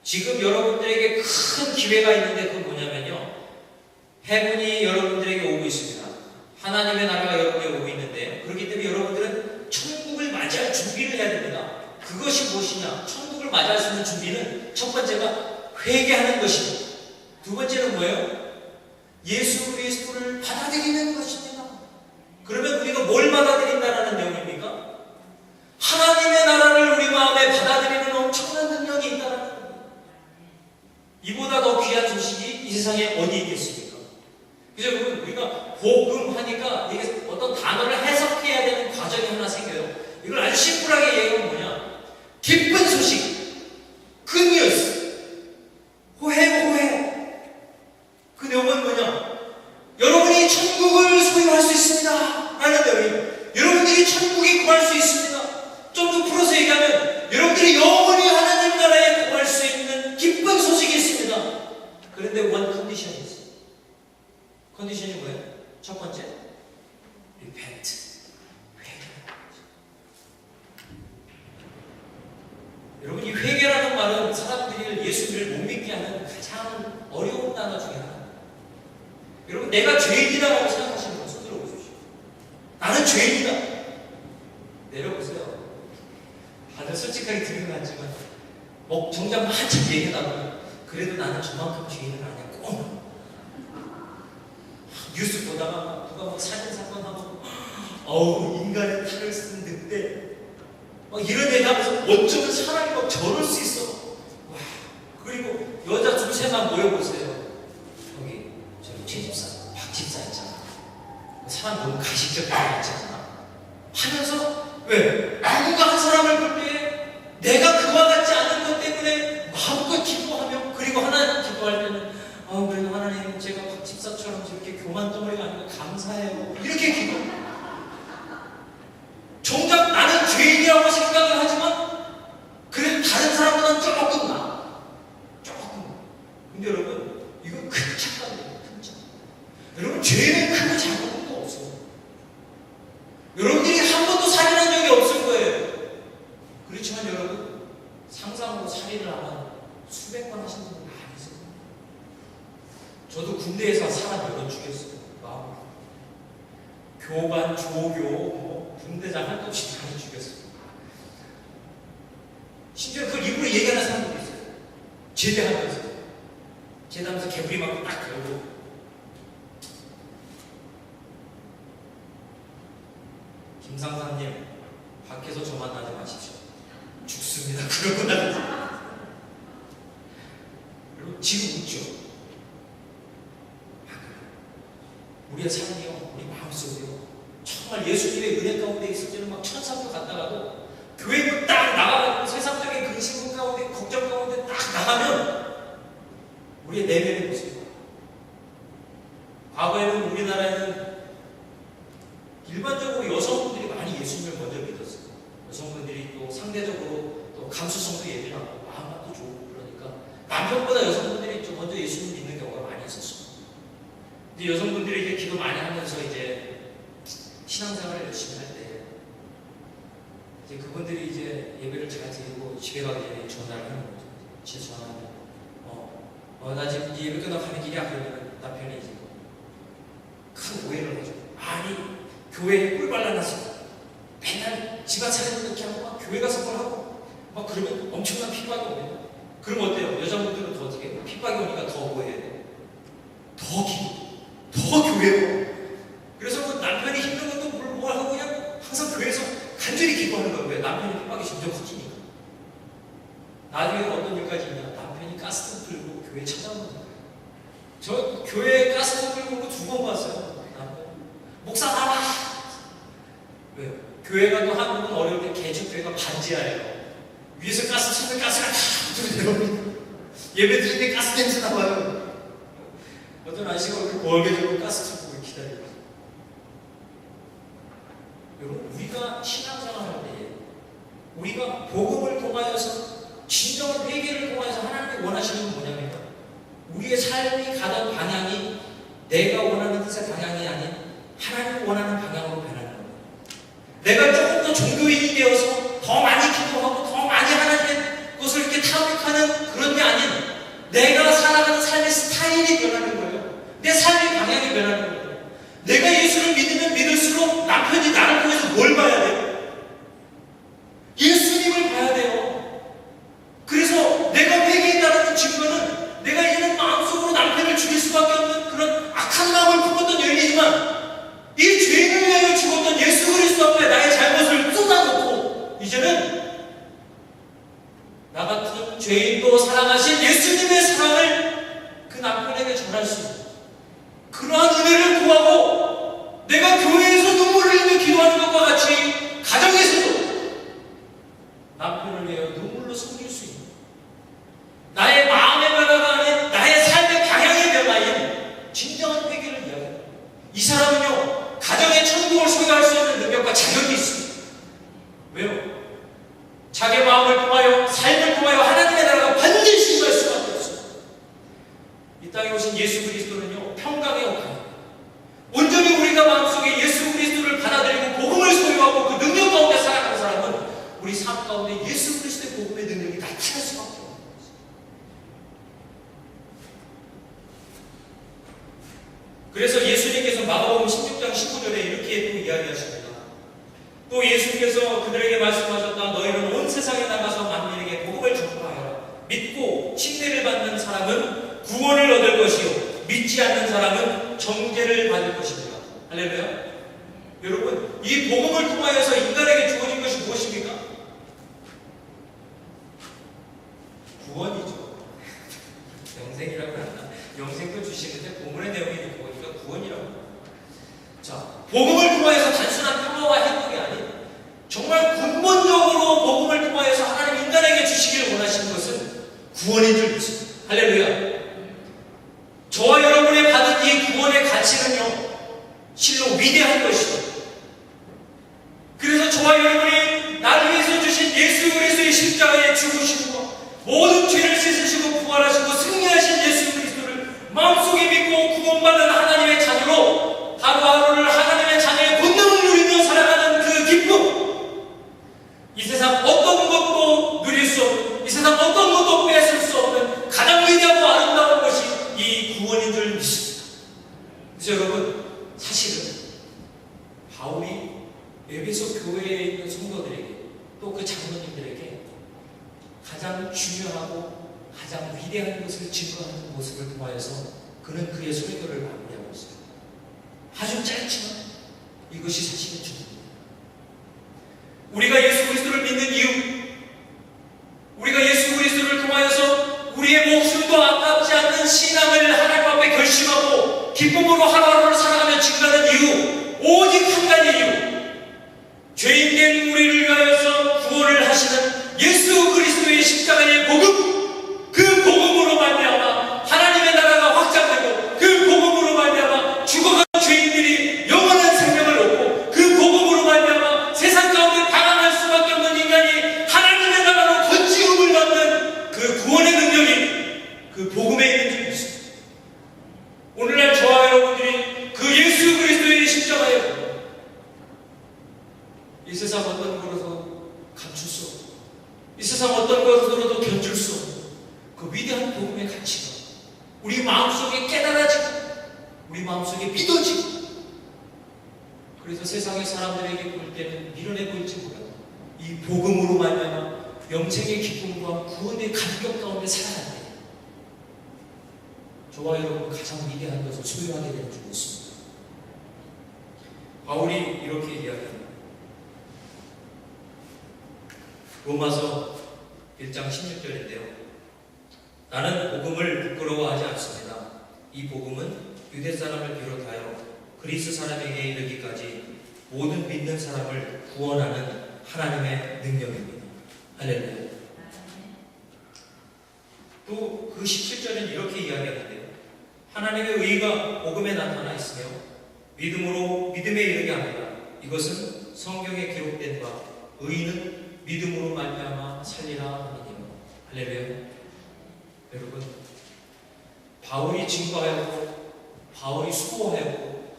지금 여러분들에게 큰 기회가 있는데 그건 뭐냐면요. 해문이 여러분들에게 오고 있습니다. 하나님의 나라가 여러분에게 오고 있는데요. 그렇기 때문에 여러분들은 천국을 맞이할 준비를 해야 됩니다. 그것이 무엇이냐? 천국을 맞이할 수 있는 준비는 첫 번째가 회개하는 것입니다. 두 번째는 뭐예요? 예수 그리스도를 받아들이는 것입니다. 그러면 우리가 뭘 받아들인다는 내용입니까? 하나님의 나라를 우리 마음에 받아들이는 엄청난 능력이 있다는 겁니다. 이보다 더 귀한 소식이 이 세상에 어디 있겠습니까? 그래서 여러분, 우리가 복음하니까 이게 어떤 단어를 해석해야 되는 과정이 하나 생겨요. 이걸 아주 심플하게 얘기하면 뭐냐? 기쁜 소식, good news, 호해. 그 내용은 뭐냐? 여러분이 천국을 소유할 수 있습니다. 라는 내용이에요. 여러분들이 천국에 구할 수 있습니다. 좀 더 풀어서 얘기하면 여러분들이 영원히 하나님 나라에 구할 수 있는 기쁜 소식이 있습니다. 그런데 one condition이 있어요. 그건 컨디션이 뭐예요? 첫 번째, repent. 회개하는 거죠. 여러분, 이 회개라는 말은 사람들이 예수를 못 믿게 하는 가장 어려운 단어 중에 하나입니다. 여러분, 내가 죄인이다라고 생각하시는 분 손 들어보십시오. 나는 죄인이다. 내려보세요. 다들 솔직하게 들은 것 같지만 정작 한참 얘기하다 보면 그래도 나는 저만큼 죄인은 아니야. 꼭 뉴스 보다가 누가 막 살인 사건 하고 어우 인간의 탈을 쓴 늑대 막 이런 얘기 하면서 어쩌면 사람이 막 저럴 수 있어. 와, 그리고 여자 두세만 모여보세요. 저기 최집사 박집사 있잖아. 사람 너무 가식적인 거 있잖아 하면서 왜? 누군가 한 사람을 볼 때 내가 그와 같지 않은 것 때문에 마음껏 기도하며 그리고 하나님 기도할 때는 그래도 하나님 제가 박집사처럼 저렇게 교만 덩어리가 아니고 감사해요 이렇게 기도. 정작 나는 죄인이라고 생각을 하지만 그래도 다른 사람보다는 조금 나. 조금. 근데 여러분 이건 큰 착각이에요. 큰 착각. 여러분 죄는 크고 작은 것도 없어요. 여러분들이 한 번도 살인한 적이 없을 거예요. 그렇지만 여러분 상상으로 살인을 아마 수백 번 하신 분들 많이 있어요. 저도 군대에서 사람 여러 죽였어요. 교관, 조교, 군대장 할 것 없이 많이 죽였어요. 심지어 그걸 입으로 얘기하는 사람들도 있어요. 제대하면서 제대하면서 개구리 맞고 딱 들고 김상사님 밖에서 저 만나지 마십시오. 죽습니다. 그러고 나서 여러분 지금 웃죠? 우리의 삶이요, 우리 마음속이요 정말 예수님의 은혜 가운데 있을 때는 막 천사도 갔다가도 교회도 딱 나가고 세상적인 근심 가운데 걱정 가운데 딱 나가면 우리의 내면의 모습이요. 과거에는 우리나라에는 일반적으로 여성분들이 많이 예수님을 먼저 믿었어요. 여성분들이 또 상대적으로 또 감수성도 예민하고 마음도 좋고 그러니까 남편보다 여성분들이 좀 먼저 예수님 믿는 경우가 많이 있었어요. 이제 여성분들이 이제 기도 많이 하면서 이제 신앙생활을 열심히 할 때 이제 그분들이 이제 예배를 잘 드리고 집에 가기 전에 전화를 하는 거죠. 제 전화를 나 지금 예배 끝나고 가는 길이야. 그러면 남편이 이제 큰 오해를 하죠. 아니 교회에 꿀 발라놨어. 맨날 집안 차리고 이렇게 하고 막 교회 가서 뭘 하고 막 그러면 엄청난 핍박이 오면 그럼 어때요? 여자분들은 더 어떻게 해요? 핍박이 오니까 더 오해야 돼요. 더 기도 더 교회로. 그래서 뭐 남편이 힘든 것도 뭘 하고 그냥 항상 교회에서 간절히 기도하는 거예요. 왜? 남편이 핍박이 점점 커지니까. 나중에는 어떤 일까지 있냐? 남편이 가스통 끌고 교회 찾아오는 거예요. 저 교회에 가스통 끌고 2번 봤어요. 남편. 목사 나와. 왜요? 교회가 또 한국은 어려울 때 개척교회가 반지하예요. 위에서 가스 치면 가스가 다 들어옵니다. 예배 드릴 때 가스 냄새 나와요. 어떤 아저씨가 이렇게 멀게지고 가스 찾고 기다려요. 여러분, 우리가 신앙생활할 때 우리가 복음을 통하여서 진정한 회개를 통하여서 하나님이 원하시는 건 뭐냐면 우리의 삶이 가던 방향이 내가 원하는 뜻의 방향이 아닌 하나님이 원하는 방향으로 변하는 거예요. 내가 조금 더 종교인이 되어서 더 많이 기도하고 더 많이 하나님의 것을 이렇게 탐닉하는 그런 게 아닌 내가 살아가는 삶의 스타일이 변하는 거예요. 내 삶의 방향이 변하는 거예요. 내가 예수를 믿으면 믿을수록 남편이 나를 통해서 뭘 봐야 돼요? 예수님을 봐야 돼요. 그래서 내가 회개했다는 증거는 내가 이제는 마음속으로 남편을 죽일 수밖에 없는 그런 악한 마음을 품었던 여인이지만 이 죄인을 위하여 죽었던 예수 그리스도 앞에 나의 잘못을 쏟아놓고 이제는 나 같은 죄인도 사랑하신 예수님의 사랑을 그 남편에게 전할 수 있는 그러한 은혜를 구하고 내가 교회에서 눈물을 흘리며 기도하는 것과 같이 가정에서도 남편을 위하여 눈물로 섬길 수 있는 나의 마음의 변화가 아닌 나의 삶의 방향의 변화인 진정한 회개를 이야기합니다. 이 사람은요 가정의 천국을 소유할 수 있는 능력과 자격이 있습니다. 왜요? 자기 마음을 통하여 삶을 통하여 하나님의 나라가 반드시 임할 수밖에 없습니다. 이 땅에 오신 예수 그리스도는요 평강의 왕이에요. 마가복음 16장 19절에 이렇게 또 이야기하십니다. 또 예수께서 그들에게 말씀하셨다. 너희는 온 세상에 나가서 만민에게 복음을 전파하여라. 믿고 침례를 받는 사람은 구원을 얻을 것이요 믿지 않는 사람은 정죄를 받을 것입니다. 할렐루야. 여러분, 이 복음을 통하여서 인간에게 주어진 것이 무엇입니까? 구원이죠. 영생이라고 한다. 영생도 주시는데 본문의 내용이 보니까 구원이라고. 자, 복음을 통하여서 단순한 평화와 행복이 아닌 정말 근본적으로 복음을 통하여서 하나님 인간에게 주시기를 원하시는 것은 구원인 줄 믿습니다. 할렐루야. 저와 여러분이 받은 이 구원의 가치는요, 실로 위대한 것이죠. 그래서 저와 여러분이 나를 위해서 주신 예수 그리스도의 십자가에 죽으시고 모든 죄를 씻으시고 부활하시고 승리하신 예수 그리스도를 마음속에 믿고 구원받은 하나님의 자녀로 하루하루를 하나님의 자녀의 본능을 누리며 살아가는 그 기쁨, 이 세상 어떤 것도 누릴 수 없는, 이 세상 어떤 것도 뺏을 수 없는 가장 위대하고 아름다운 것이 이 구원인 줄 믿습니다. 그래서 여러분, 사실은 바울이 에베소 교회에 있는 성도들에게 또 그 장로님들에게 가장 중요하고 가장 위대한 것을 증거하는 모습을 통하여서 그는 그의 설교를 마무리하고 있습니다. 아주 짧지만 이것이 사실은 중요합니다. 우리가 예수 그리스도를 믿는 이유, 우리가 예수 그리스도를 통하여서 우리의 목숨도 아깝지 않는 신앙을 하나님 앞에 결심하고 기쁨으로 하루하루를 살아가며 증가하는 이유, 오직 한 가지 이유, 죄인된 우리를 위하여서 구원을 하시는 예수 그리스도의 십자가의 복음, 그 복음으로 말미암아 하나님의 나라가 확장되고 그 복음으로 말미암아 죽어간 죄인들이 영원한 생명을 얻고 그 복음으로 말미암아 세상 가운데 방황할 수밖에 없는 인간이 하나님의 나라로 건지움을 받는 그 구원의 능력이 그 복음에 있는 줄 믿습니다. 오늘날 저와 여러분들이 그 예수 그리스도의 십자가에 이 세상 어떤 것으로도 감출 수 없고 이 세상 어떤 것으로도 견줄 수 없는 그 위대한 복음의 가치가 우리 마음속에 깨달아지고 우리 마음속에 믿어지고, 그래서 세상의 사람들에게 볼 때는 미련해 보일지 몰라도 이 복음으로 말미암아 영생의 기쁨과 구원의 감격 가운데 살아갈 때 저와 여러분 가장 위대한 것을 소유하게 되는 줄 믿습니다. 바울이 이렇게 이야기합니다. 로마서 1장 16절인데요. 나는 복음을 부끄러워하지 않습니다. 이 복음은 유대 사람을 비롯하여 그리스 사람에게 이르기까지 모든 믿는 사람을 구원하는 하나님의 능력입니다. 할렐루야. 또 그 17절은 이렇게 이야기하는데요. 하나님의 의가 복음에 나타나 있으며 믿음에 이르게 합니다. 이것은 성경에 기록된 바 의인은 믿음으로 말미암아 살리라 하느니라. 할렐루야. 여러분, 바울이 증거하였고 바울이 수고하였고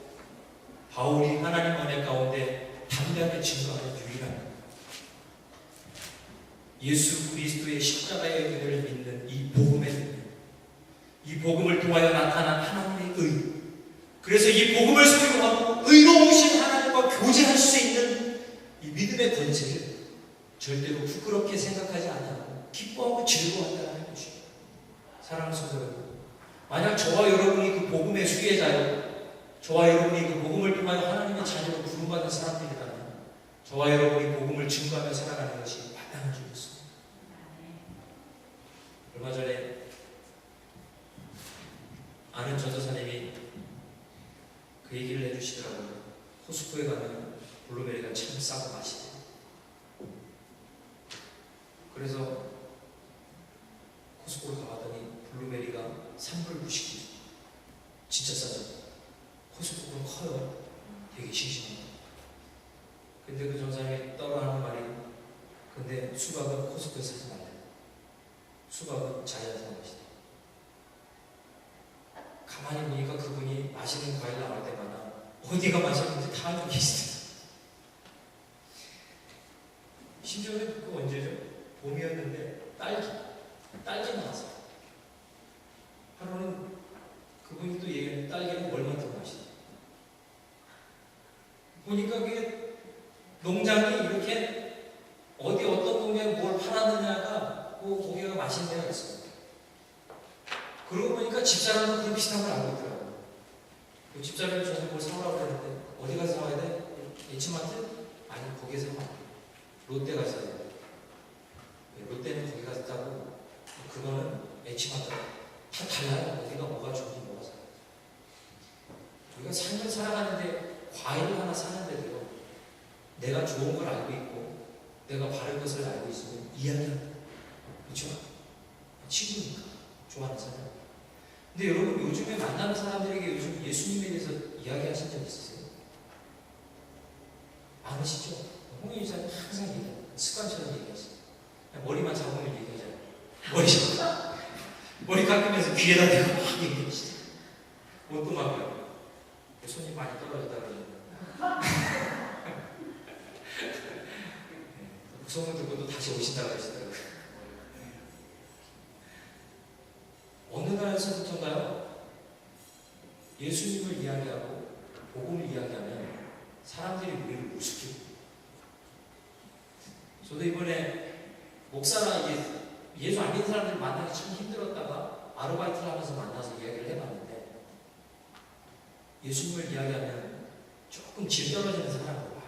바울이 하나님 은혜 가운데 담대하게 증거하는 유일한 예수 그리스도의 십자가의 은혜를 믿는 이 복음의 능력, 이 복음을 통하여 나타난 하나님의 의, 그래서 이 복음을 소유하고 의로우신 하나님과 교제할 수 있는 이 믿음의 권세를 절대로 부끄럽게 생각하지 않고 기뻐하고 즐거워한다는 것입니다. 사랑하는 성도 여러분, 만약 저와 여러분이 그 복음의 수혜자요, 저와 여러분이 그 복음을 통하여 하나님의 자녀로 부름받은 사람들이라면 저와 여러분이 복음을 증거하며 살아가는 것이 마땅한 줄 믿습니다. 얼마 전에 아는 전도사님이 그 얘기를 해주시더라고요. 호수쿠에 가면 블루베리가 참 싸고 맛있대요. 그래서 코스코를 가봤더니 블루베리가 3불 99. 진짜 싸죠. 코스코는 커요. 되게 싱싱해요. 근데 그 전사님이 떠나하는 말이, 근데 수박은 코스코에서 사지 말래. 수박은 자연산 맛이다. 가만히 보니까 그분이 맛있는 과일 나올 때마다 어디가 맛있는지 다 알고 계시더라고요. 심지어는 그거 언제죠? 봄이었는데 딸기 나왔어요. 하루는 그분이 또 얘기하는 딸기는 얼마나 더 맛있다. 보니까 그게 농장이 이렇게 어디 어떤 동네에 뭘 팔았느냐가 그 고개가 마신 데가 있어요. 그러고 보니까 집사람도 그런 비슷한 걸 알고 있더라고요. 그 집사람이 저한테 뭘 사오라고 그랬는데 어디 가서 사와야 돼? H마트? 아니 거기에 사와. 롯데 가서 사야 돼. 롯데는 거기 가서 사고 그거는 H마트 다 달라요. 어디가 뭐가 좋은지 뭐가 좋아요. 우리가 삶을 살아가는데 과일을 하나 사는데도 내가 좋은 걸 알고 있고 내가 바른 것을 알고 있으면 이야기합니다. 그렇죠? 친구니까 좋아하는 사람. 근데 여러분 요즘에 만나는 사람들에게 요즘 예수님에 대해서 이야기하신 적 있으세요? 많으시죠? 홍윤 이사님 항상 얘기해요. 습관처럼 얘기하시죠. 머리만 잡으면 얘기하잖아요. 머리 깎으면서 귀에다 대고 막 얘기하시죠. 옷도 막요. 손이 많이 떨어졌다 그러잖아요. 그 소문 듣고도 다시 오신다고 하시더라고요. 어느 날에서부터인가요? 예수님을 이야기하고 복음을 이야기하면 사람들이 우리를 우습게. 저도 이번에 목사나 예수 안 믿는 사람들 만나기 참 힘들었다가 아르바이트를 하면서 만나서 이야기를 해봤는데 예수님을 이야기하면 조금 질 떨어지는 사람을 봐요.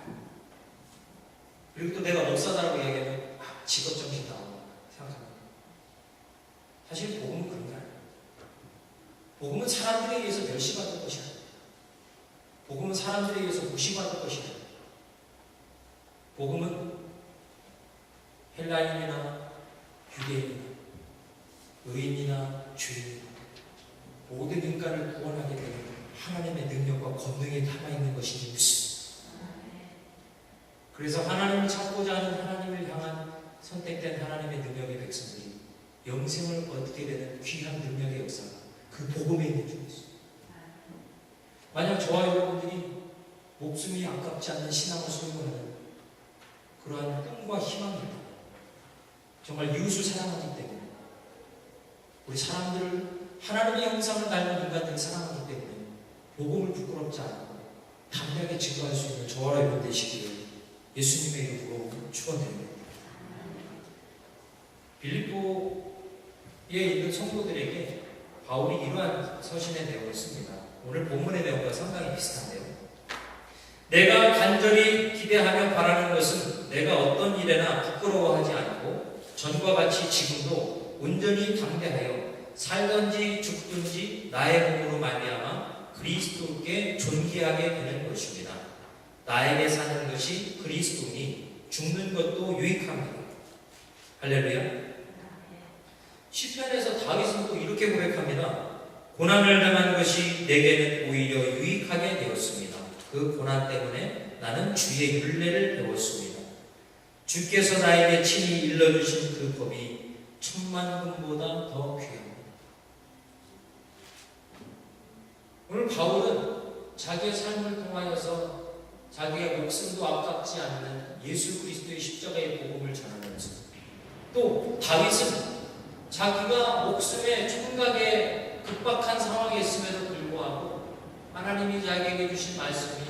그리고 또 내가 목사다라고 이야기하면 직업 정신 나온다 생각합니다. 사실 복음은 그런 게 아니에요. 복음은 사람들에 의해서 멸시받을 것이 아니에요. 복음은 사람들에 의해서 무시받을 것이 아니에요. 복음은 헬라인이나 유대인이나 의인이나 죄인 모든 인간을 구원하게 되는 하나님의 능력과 권능에 담아있는 것이니 믿습니다. 그래서 하나님을 찾고자 하는 하나님을 향한 선택된 하나님의 능력의 백성들이 영생을 얻게 되는 귀한 능력의 역사가 그 복음에 있는 줄 믿습니다. 만약 저와 여러분들이 목숨이 아깝지 않는 신앙을 소유하는 그러한 꿈과 희망이 있다. 정말 이웃을 사랑하기 때문에 우리 사람들을 하나님의 형상을 닮은 인간들을 사랑하기 때문에 복음을 부끄럽지 않고 담대하게 증거할 수 있는 저와 여러분 되시기를 예수님의 이름으로 축원드립니다. 빌립보에 있는 성도들에게 바울이 이러한 서신의 내용을 씁니다. 오늘 본문의 내용과 상당히 비슷한데요. 내가 간절히 기대하며 바라는 것은 내가 어떤 일에나 부끄러워하지 않고 전과 같이 지금도 온전히 담대하여 살든지 죽든지 나의 몸으로 말미암아 그리스도께 존귀하게 되는 것입니다. 나에게 사는 것이 그리스도니 죽는 것도 유익합니다. 할렐루야. 시편에서 다윗은 또 이렇게 고백합니다. 고난을 당한 것이 내게는 오히려 유익하게 되었습니다. 그 고난 때문에 나는 주의 율례를 배웠습니다. 주께서 나에게 친히 일러주신 그 법이 천만금보다 더 귀합니다. 오늘 바울은 자기의 삶을 통하여서 자기의 목숨도 아깝지 않는 예수 그리스도의 십자가의 복음을 전하면서 또 다윗은 자기가 목숨의 총각에 급박한 상황에 있음에도 불구하고 하나님이 자기에게 주신 말씀이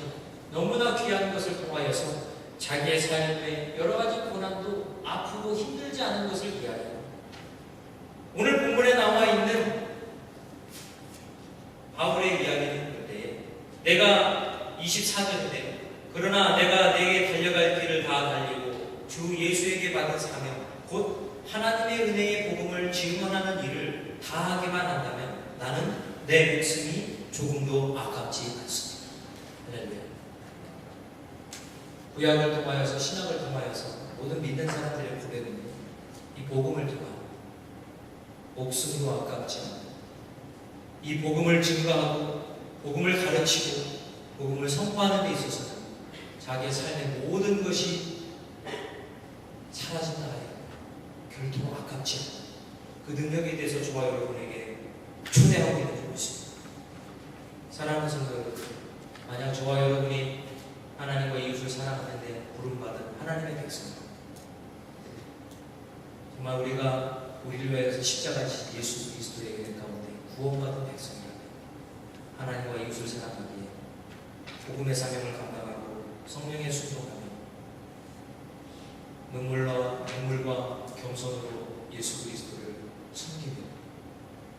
너무나 귀한 것을 통하여서 자기의 삶에 여러 가지 고난도 아프고 힘들지 않은 것을 이야기합니다. 오늘 본문에 나와 있는 바울의 이야기는 그때에 내가 24절인데 그러나 내가 내게 달려갈 길을 다 달리고 주 예수에게 받은 사명 곧 하나님의 은혜의 복음을 증언하는 일을 다 하기만 한다면 나는 내 목숨이 조금도 아깝지 않습니다. 할렐루야. 구약을 통하여서 신약을 통하여서 모든 믿는 사람들의 고백은 이 복음을 통하여 목숨도 아깝지 않고 이 복음을 증거하고 복음을 가르치고 복음을 선포하는 데 있어서는 자기의 삶의 모든 것이 사라진다 하여 별도 아깝지 않고 그 능력에 대해서 저와 여러분에게 초대하고 있는 줄 믿습니다. 사랑하는 성도 여러분, 만약 저와 여러분이 하나님과 이웃을 사랑하는데 부름받은 하나님의 백성입니다. 정말 우리가 우리를 위해서 십자가에 지신 예수 그리스도의 은혜 가운데 구원받은 백성이라면 하나님과 이웃을 사랑하기에 복음의 사명을 감당하고 성령의 순종하며 눈물과 겸손으로 예수 그리스도를 섬기며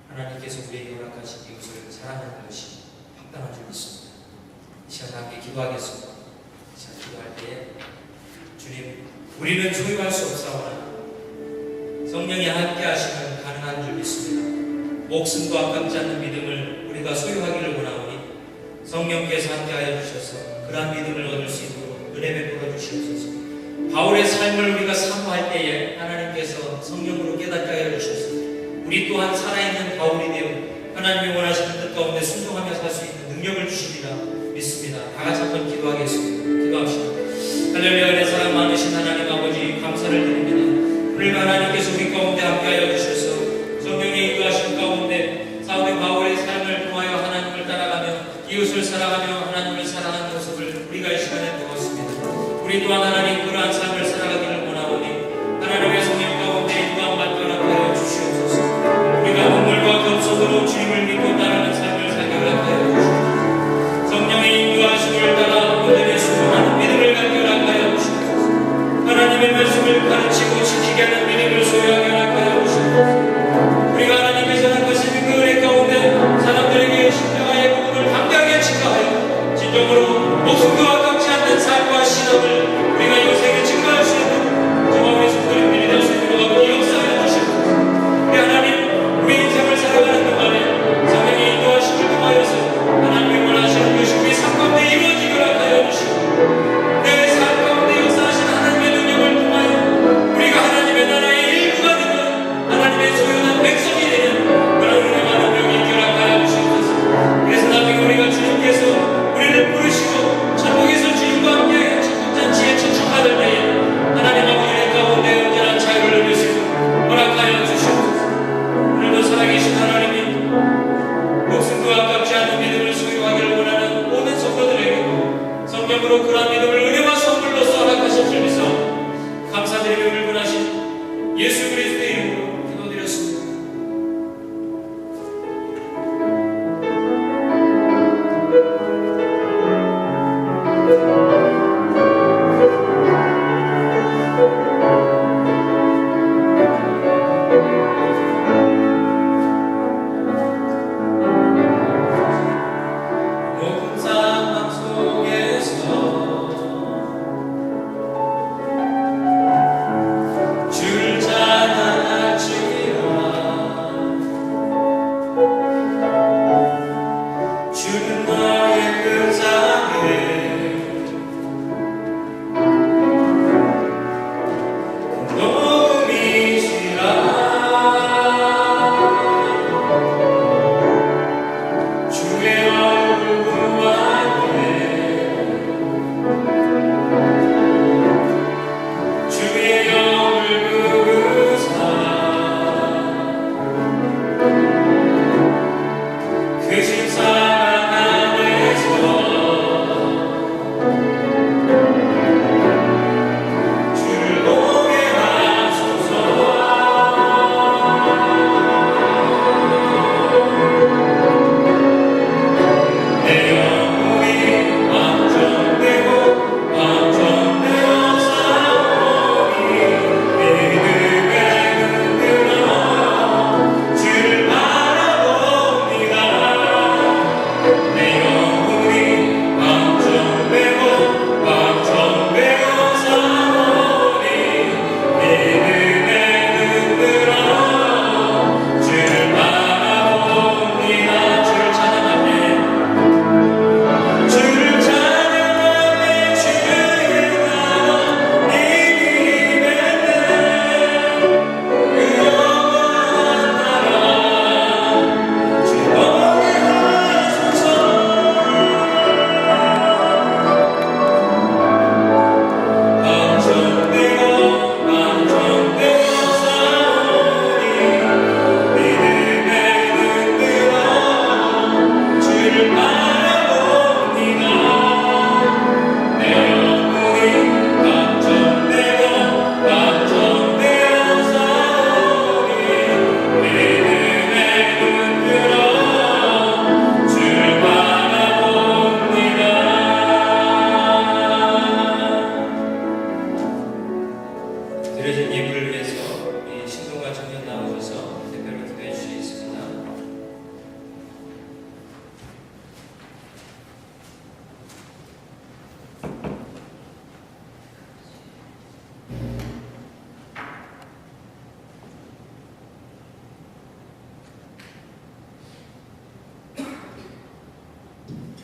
하나님께서 우리에게 허락하신 이웃을 사랑하는 것이 합당한 줄 믿습니다. 이 시간 함께 기도하겠습니다. 이 시간 기도할 때에 주님, 우리는 소유할 수 없사오나 성령이 함께 하시면 가능한 줄 믿습니다. 목숨도 아깝지 않는 믿음을 우리가 소유하기를 원하오니 성령께서 함께하여 주셔서 그러한 믿음을 얻을 수 있도록 은혜 베풀어 주시옵소서. 바울의 삶을 우리가 사모할 때에 하나님께서 성령으로 깨닫게 하여 주셔서 우리 또한 살아있는 바울이 되어 하나님이 원하시는 뜻 가운데 순종하며 살 수 있는 능력을 주시리라 믿습니다. 다 같이 한번 기도하겠습니다. 기도합시다. 할렐루야. 은혜 사랑 많으신 하나님 아버지 감사를 드립니다. 오늘 하나님께서 우리 가운데 함께하여 주셔서 성령의 인도하심 가운데 사도 바울의 삶을 통하여 하나님을 따라가며 이웃을 사랑하며 하나님을 사랑하는 모습을 우리가 이 시간에 배웠습니다. 우리 또한 하나님 그러한 삶을 살아가기를 원하오니 하나님의 성령 가운데 인도함 받도록 하여 주시옵소서. 우리가 눈물과 겸손으로 주님을 믿고 따르는 삶을 살게 하여 주시옵소서. 성령의 인도하심을 따라 오늘의 순종하는 믿음을 갖게 하여 주시옵소서. 하나님의 말씀을 가르치고 지키게 하는 믿음을 소유하게 하여 주시옵소서. 우리가 하나님께서 허락하신 그 은혜 가운데 사람들에게 십자가의 복음을 함께하게 증거하여 진정으로 목숨과 아깝지 않는 삶과 신앙을 우리가 이웃에게 증거할 수 있는 저와 우리 성도님들이 될 수 있도록 아버지 역사하여 주시옵소서. 우리 하나님, 우리 인생을 살아가는 동안에 성령의 인도하심을 통하여서 하나님이 원하시는 것이 우리 삶 가운데 이루어지게 하여 주시옵소서. 내 삶 가운데 역사하신 하나님의 능력을 통하여 우리가 하나님의 나라의 일부가 되는 하나님의 소유한 백성이 되는 그런 은혜와 능력이 있게 하여 주시옵소서. 그래서 나중에 우리가 주님께서 우리를 부르시고 천국에서 주님과 함께 천국잔치에 초청받을 때에 하나님 아버지의 가운데 언제나 자유를 누릴 수 있도록 허락하여 주시옵소서. 오늘도 살아계신 하나님이 목숨도 아깝지 않은 믿음을 소유하기를 원하는 모든 성도들에게 성령으로 그러한 믿음을 은혜와 선물로서 허락하실 줄 믿사오니 감사드리며 불분하신 예수 그리스도의 이름으로 기도드렸습니다. 높은 산막 속에서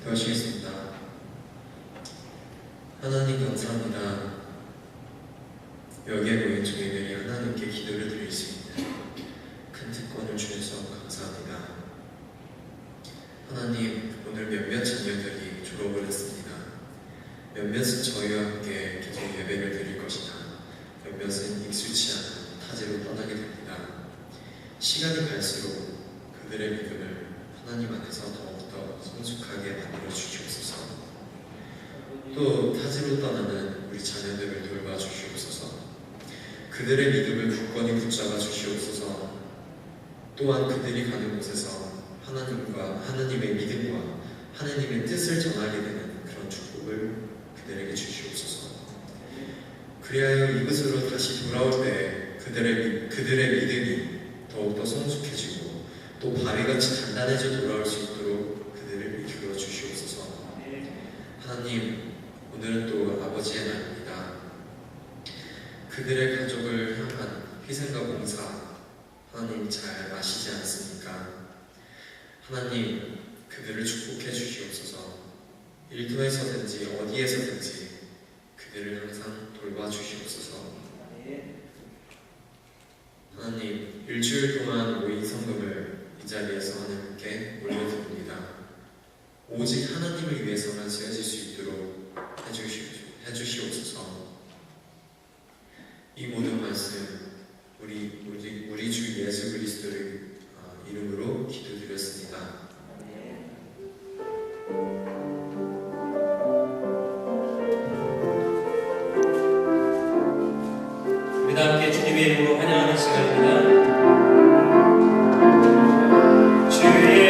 기도하시겠습니다. 하나님 감사합니다. 여기에 모인 저희들이 하나님께 기도를 드릴 수 있는 큰 특권을 주셔서 감사합니다. 하나님, 오늘 몇몇 자녀들이 졸업을 했습니다. 몇몇은 저희와 함께 계속 예배를 드릴 것이다. 몇몇은 익숙치 않은 타지로 떠나게 됩니다. 시간이 갈수록 그들의 믿음을 하나님 안에서 더욱더 성숙하게 만들어 주시옵소서. 또 타지로 떠나는 우리 자녀들을 돌봐 주시옵소서. 그들의 믿음을 굳건히 붙잡아 주시옵소서. 또한 그들이 가는 곳에서 하나님의 믿음과 하나님의 뜻을 전하게 되는 그런 축복을 그들에게 주시옵소서. 그리하여 이곳으로 다시 돌아올 때 그들의 믿음이 더욱더 성숙해지고 또 바위같이 단단해져 돌아올 수 있도록 그들을 이끌어 주시옵소서. 하나님, 오늘은 또 아버지의 날입니다. 그들의 가족을 향한 희생과 봉사, 하나님 잘 아시지 않습니까? 하나님, 그들을 축복해 주시옵소서. 일터에서든지 어디에서든지 그들을 항상 돌봐 주시옵소서. 하나님, 일주일 동안 모인 성금을 이 자리에서 하나님께 올려드립니다. 오직 하나님을 위해서만 쓰여질 수 있도록 해주시옵소서. 이 모든 말씀 우리 주 예수 그리스도의 이름으로 기도드렸습니다. 우리 다 함께 주님의 이름으로 환영하는 시간입니다. 주의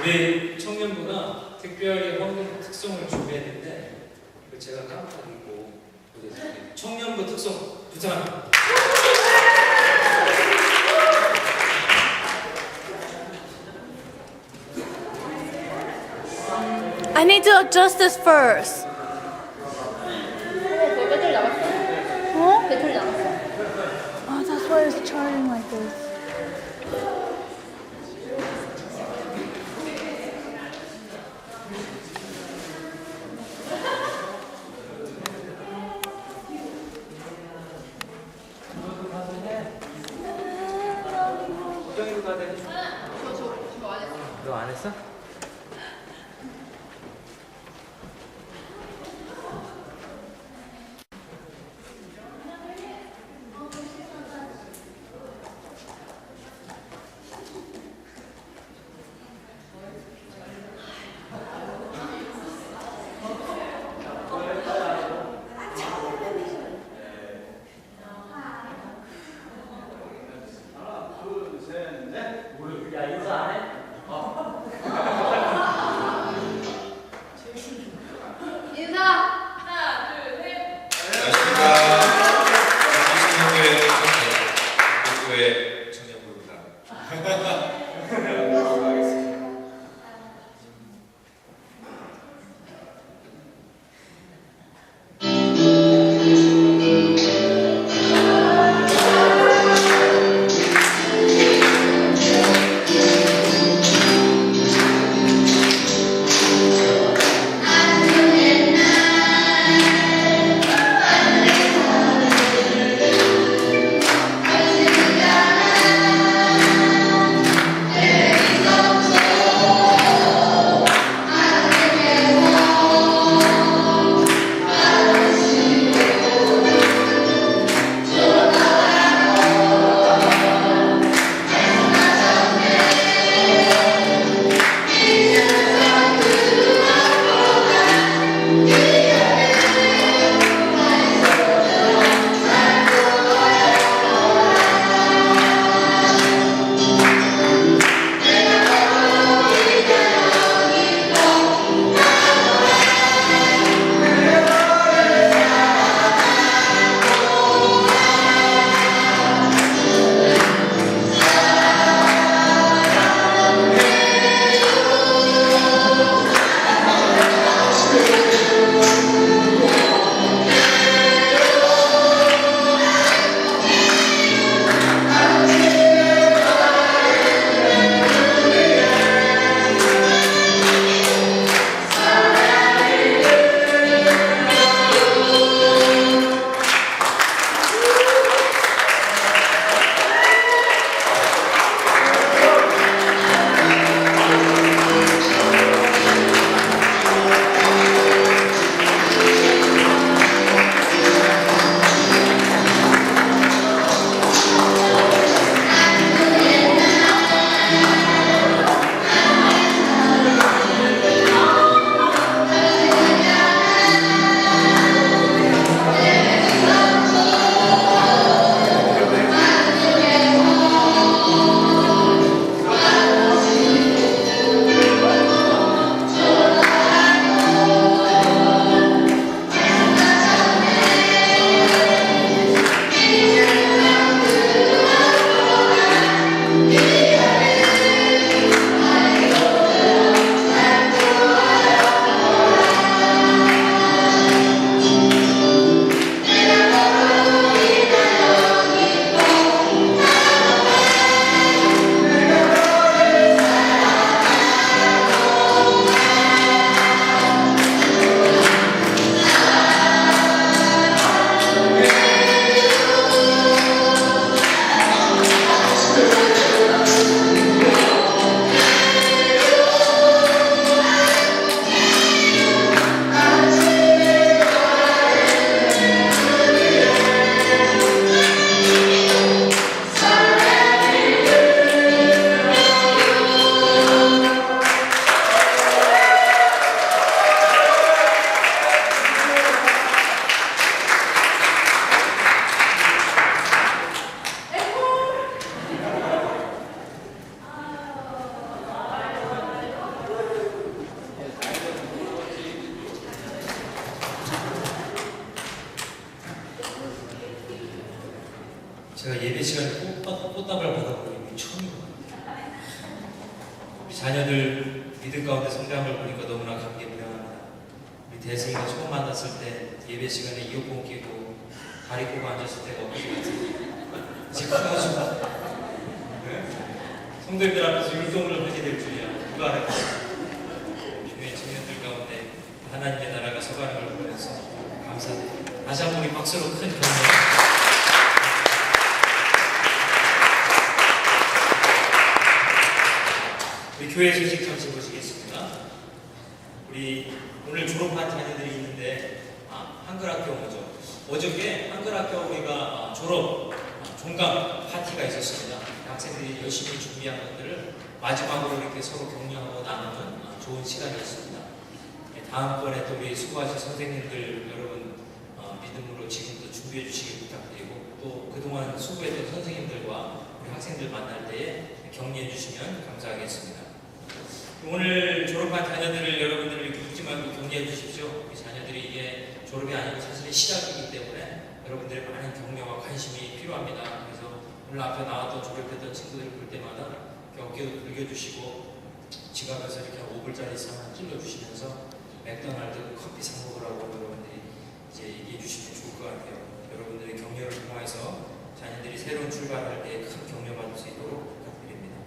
우리 청년부가 특별히 헌금 특송을 준비했는데 제가 깜빡이고 청년부 특송 부탁합니다. do justice first. 배터리 남았어? 어? 배터리 남았어? Oh, that's why it's charging like this. 너 안 했어? 인사! 하나, 둘, 셋! 안녕하십니까. 교회 청년부입니다. 제가 예배 시간에 꽃다발 받아보는 게 처음인 것 같아요. 우리 자녀들 믿음 가운데 성장을 보니까 너무나 감개무량합니다. 대승이가 처음 만났을 때 예배 시간에 이어폰 끼고 다리 꼬고 앉았을 때가 엊그제 같은데 이제 커가지고 성도님들 앞에서 율동을 하게 될 줄이야. 누가 알았겠어. 교회 청년들 가운데 하나님의 나라가 서가는 걸 보면서 감사드립니다. 다시 한번 우리 박수로 큰 격려. 우리 교회 소식 잠시 보시겠습니다. 우리 오늘 졸업한 자녀들이 있는데 한글학교 오죠. 어저께 한글학교 우리가 졸업 종강 파티가 있었습니다. 학생들이 열심히 준비한 것들을 마지막으로 이렇게 서로 격려하고 나누는 좋은 시간이었습니다. 다음번에 또 우리 수고하신 선생님들 여러분 믿음으로 지금도 준비해 주시기 부탁드리고 또 그동안 수고했던 선생님들과 우리 학생들 만날 때에 격려해 주시면 감사하겠습니다. 오늘 졸업한 자녀들을 여러분들이 묻지 말고 격려해 주십시오. 우리 자녀들이 이게 졸업이 아니고 사실은 시작이기 때문에 여러분들의 많은 격려와 관심이 필요합니다. 그래서 오늘 앞에 나왔던 졸업했던 친구들 볼 때마다 어깨도 긁어주시고 지갑에서 이렇게 5불짜리 하나 찔러주시면서 맥도날드 커피 사 먹으라고 여러분들이 이제 얘기해 주시면 좋을 것 같아요. 여러분들의 격려를 통해서 자녀들이 새로운 출발할 때 큰 격려받을 수 있도록 부탁드립니다.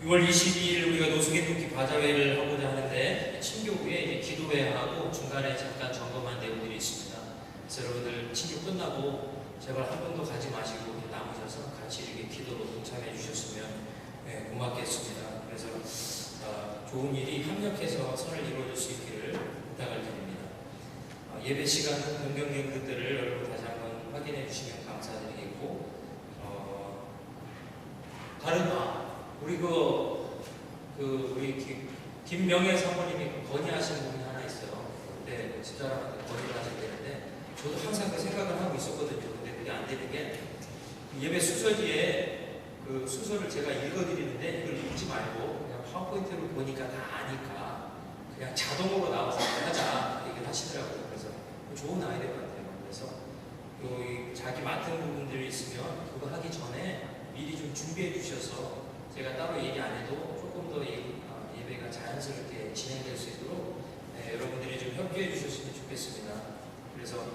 6월 22일 우리가 노숙인독기 바자회를 하고자 하는데 친교 후에 기도회하고 중간에 잠깐 점검한 내용들이 있습니다. 그래서 여러분들 친교 끝나고 제발 한 번도 가지 마시고 남으셔서 같이 이렇게 기도로 동참해 주셨으면 고맙겠습니다. 그래서 좋은 일이 협력해서 선을 이루어질 수 있기를 부탁을 드립니다. 예배 시간 변경 내용들을 여러분 다시 한번 확인해 주시면 감사드리겠고 다른 우리 우리 김명애 사모님이 건의하시는 부분이 하나 있어요. 그때 집사람한테 건의를 하셔야 되는데 저도 항상 그 생각을 하고 있었거든요. 근데 그게 안 되는 게 예배 순서지에 그 순서를 제가 읽어드리는데 이걸 읽지 말고 그냥 파워포인트로 보니까 다 아니까 그냥 자동으로 나와서 하자 얘기를 하시더라고요. 그래서 좋은 아이디어 같아요. 그래서 자기 맡은 부분들이 있으면 그거 하기 전에 미리 좀 준비해 주셔서 제가 따로 얘기 안 해도 조금 더 예배가 자연스럽게 진행될 수 있도록 여러분들이 좀 협조해 주셨으면 좋겠습니다. 그래서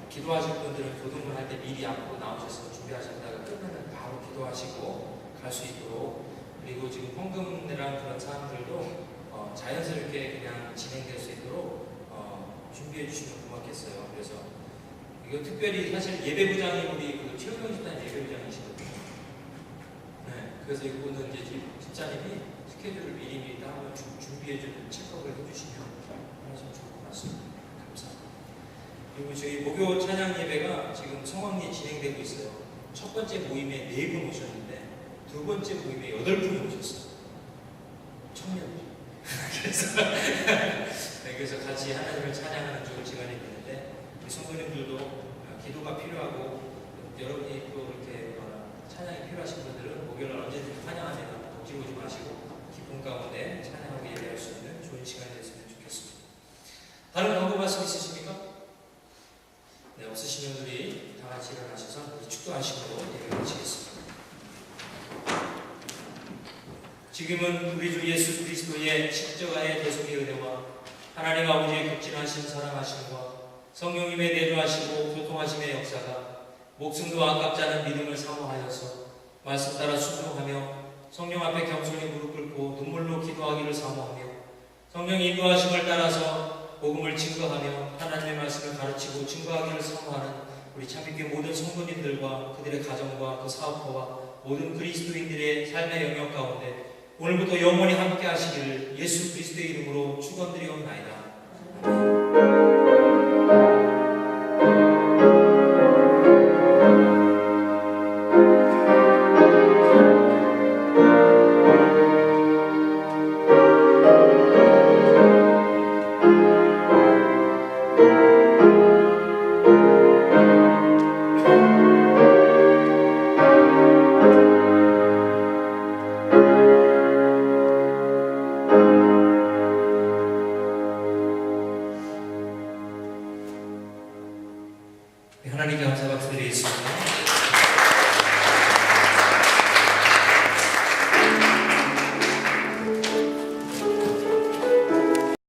기도하실 분들은 교동을 할 때 미리 앞으로 나오셔서 준비하셨다가 끝나면 바로 기도하시고 갈 수 있도록 그리고 지금 헌금이랑 그런 사항들도 자연스럽게 그냥 진행될 수 있도록 준비해 주시면 고맙겠어요. 그래서 이거 특별히 사실 예배부장이 우리 최우영 집단 예배부장이시거든요. 네, 그래서 이거는 이제 집사님이 스케줄을 미리 다 한번 준비해주는 체크업을 해주시면 하시면 좋을 것 같습니다. 감사합니다. 그리고 저희 목요 찬양 예배가 지금 성황리에 진행되고 있어요. 첫 번째 모임에 4분 오셨는데 두 번째 모임에 8분이 오셨어요. 청년들. 그래서 같이 하나님을 찬양하는 좋은 시간이 되는데 우리 성도님들도 기도가 필요하고 여러분이 또 이렇게 찬양이 필요하신 분들은 목요일날 언제든지 환영합니다. 억지 오지 마시고 기쁨 가운데 찬양하고 예배할 수 있는 좋은 시간이 됐으면 좋겠습니다. 다른 광고 말씀 있으십니까? 네, 없으시면 우리 다 같이 일어나셔서 축도하시고 예배 마치겠습니다. 지금은 우리 주 예수 그리스도의 십자가의 대속의 은혜와 하나님 아버지의 극진하신 사랑하심과 성령님의 내주하시고 교통하심의 역사가 목숨도 아깝지 않은 믿음을 사모하여서 말씀 따라 순종하며 성령 앞에 겸손히 무릎 꿇고 눈물로 기도하기를 사모하며 성령의 인도하심을 따라서 복음을 증거하며 하나님의 말씀을 가르치고 증거하기를 사모하는 우리 참빛교회 모든 성도님들과 그들의 가정과 그 사업부와 모든 그리스도인들의 삶의 영역 가운데 오늘부터 영원히 함께 하시기를 예수 그리스도의 이름으로 축원드리옵나이다. 하나님께 감사 박수 드리겠습니다.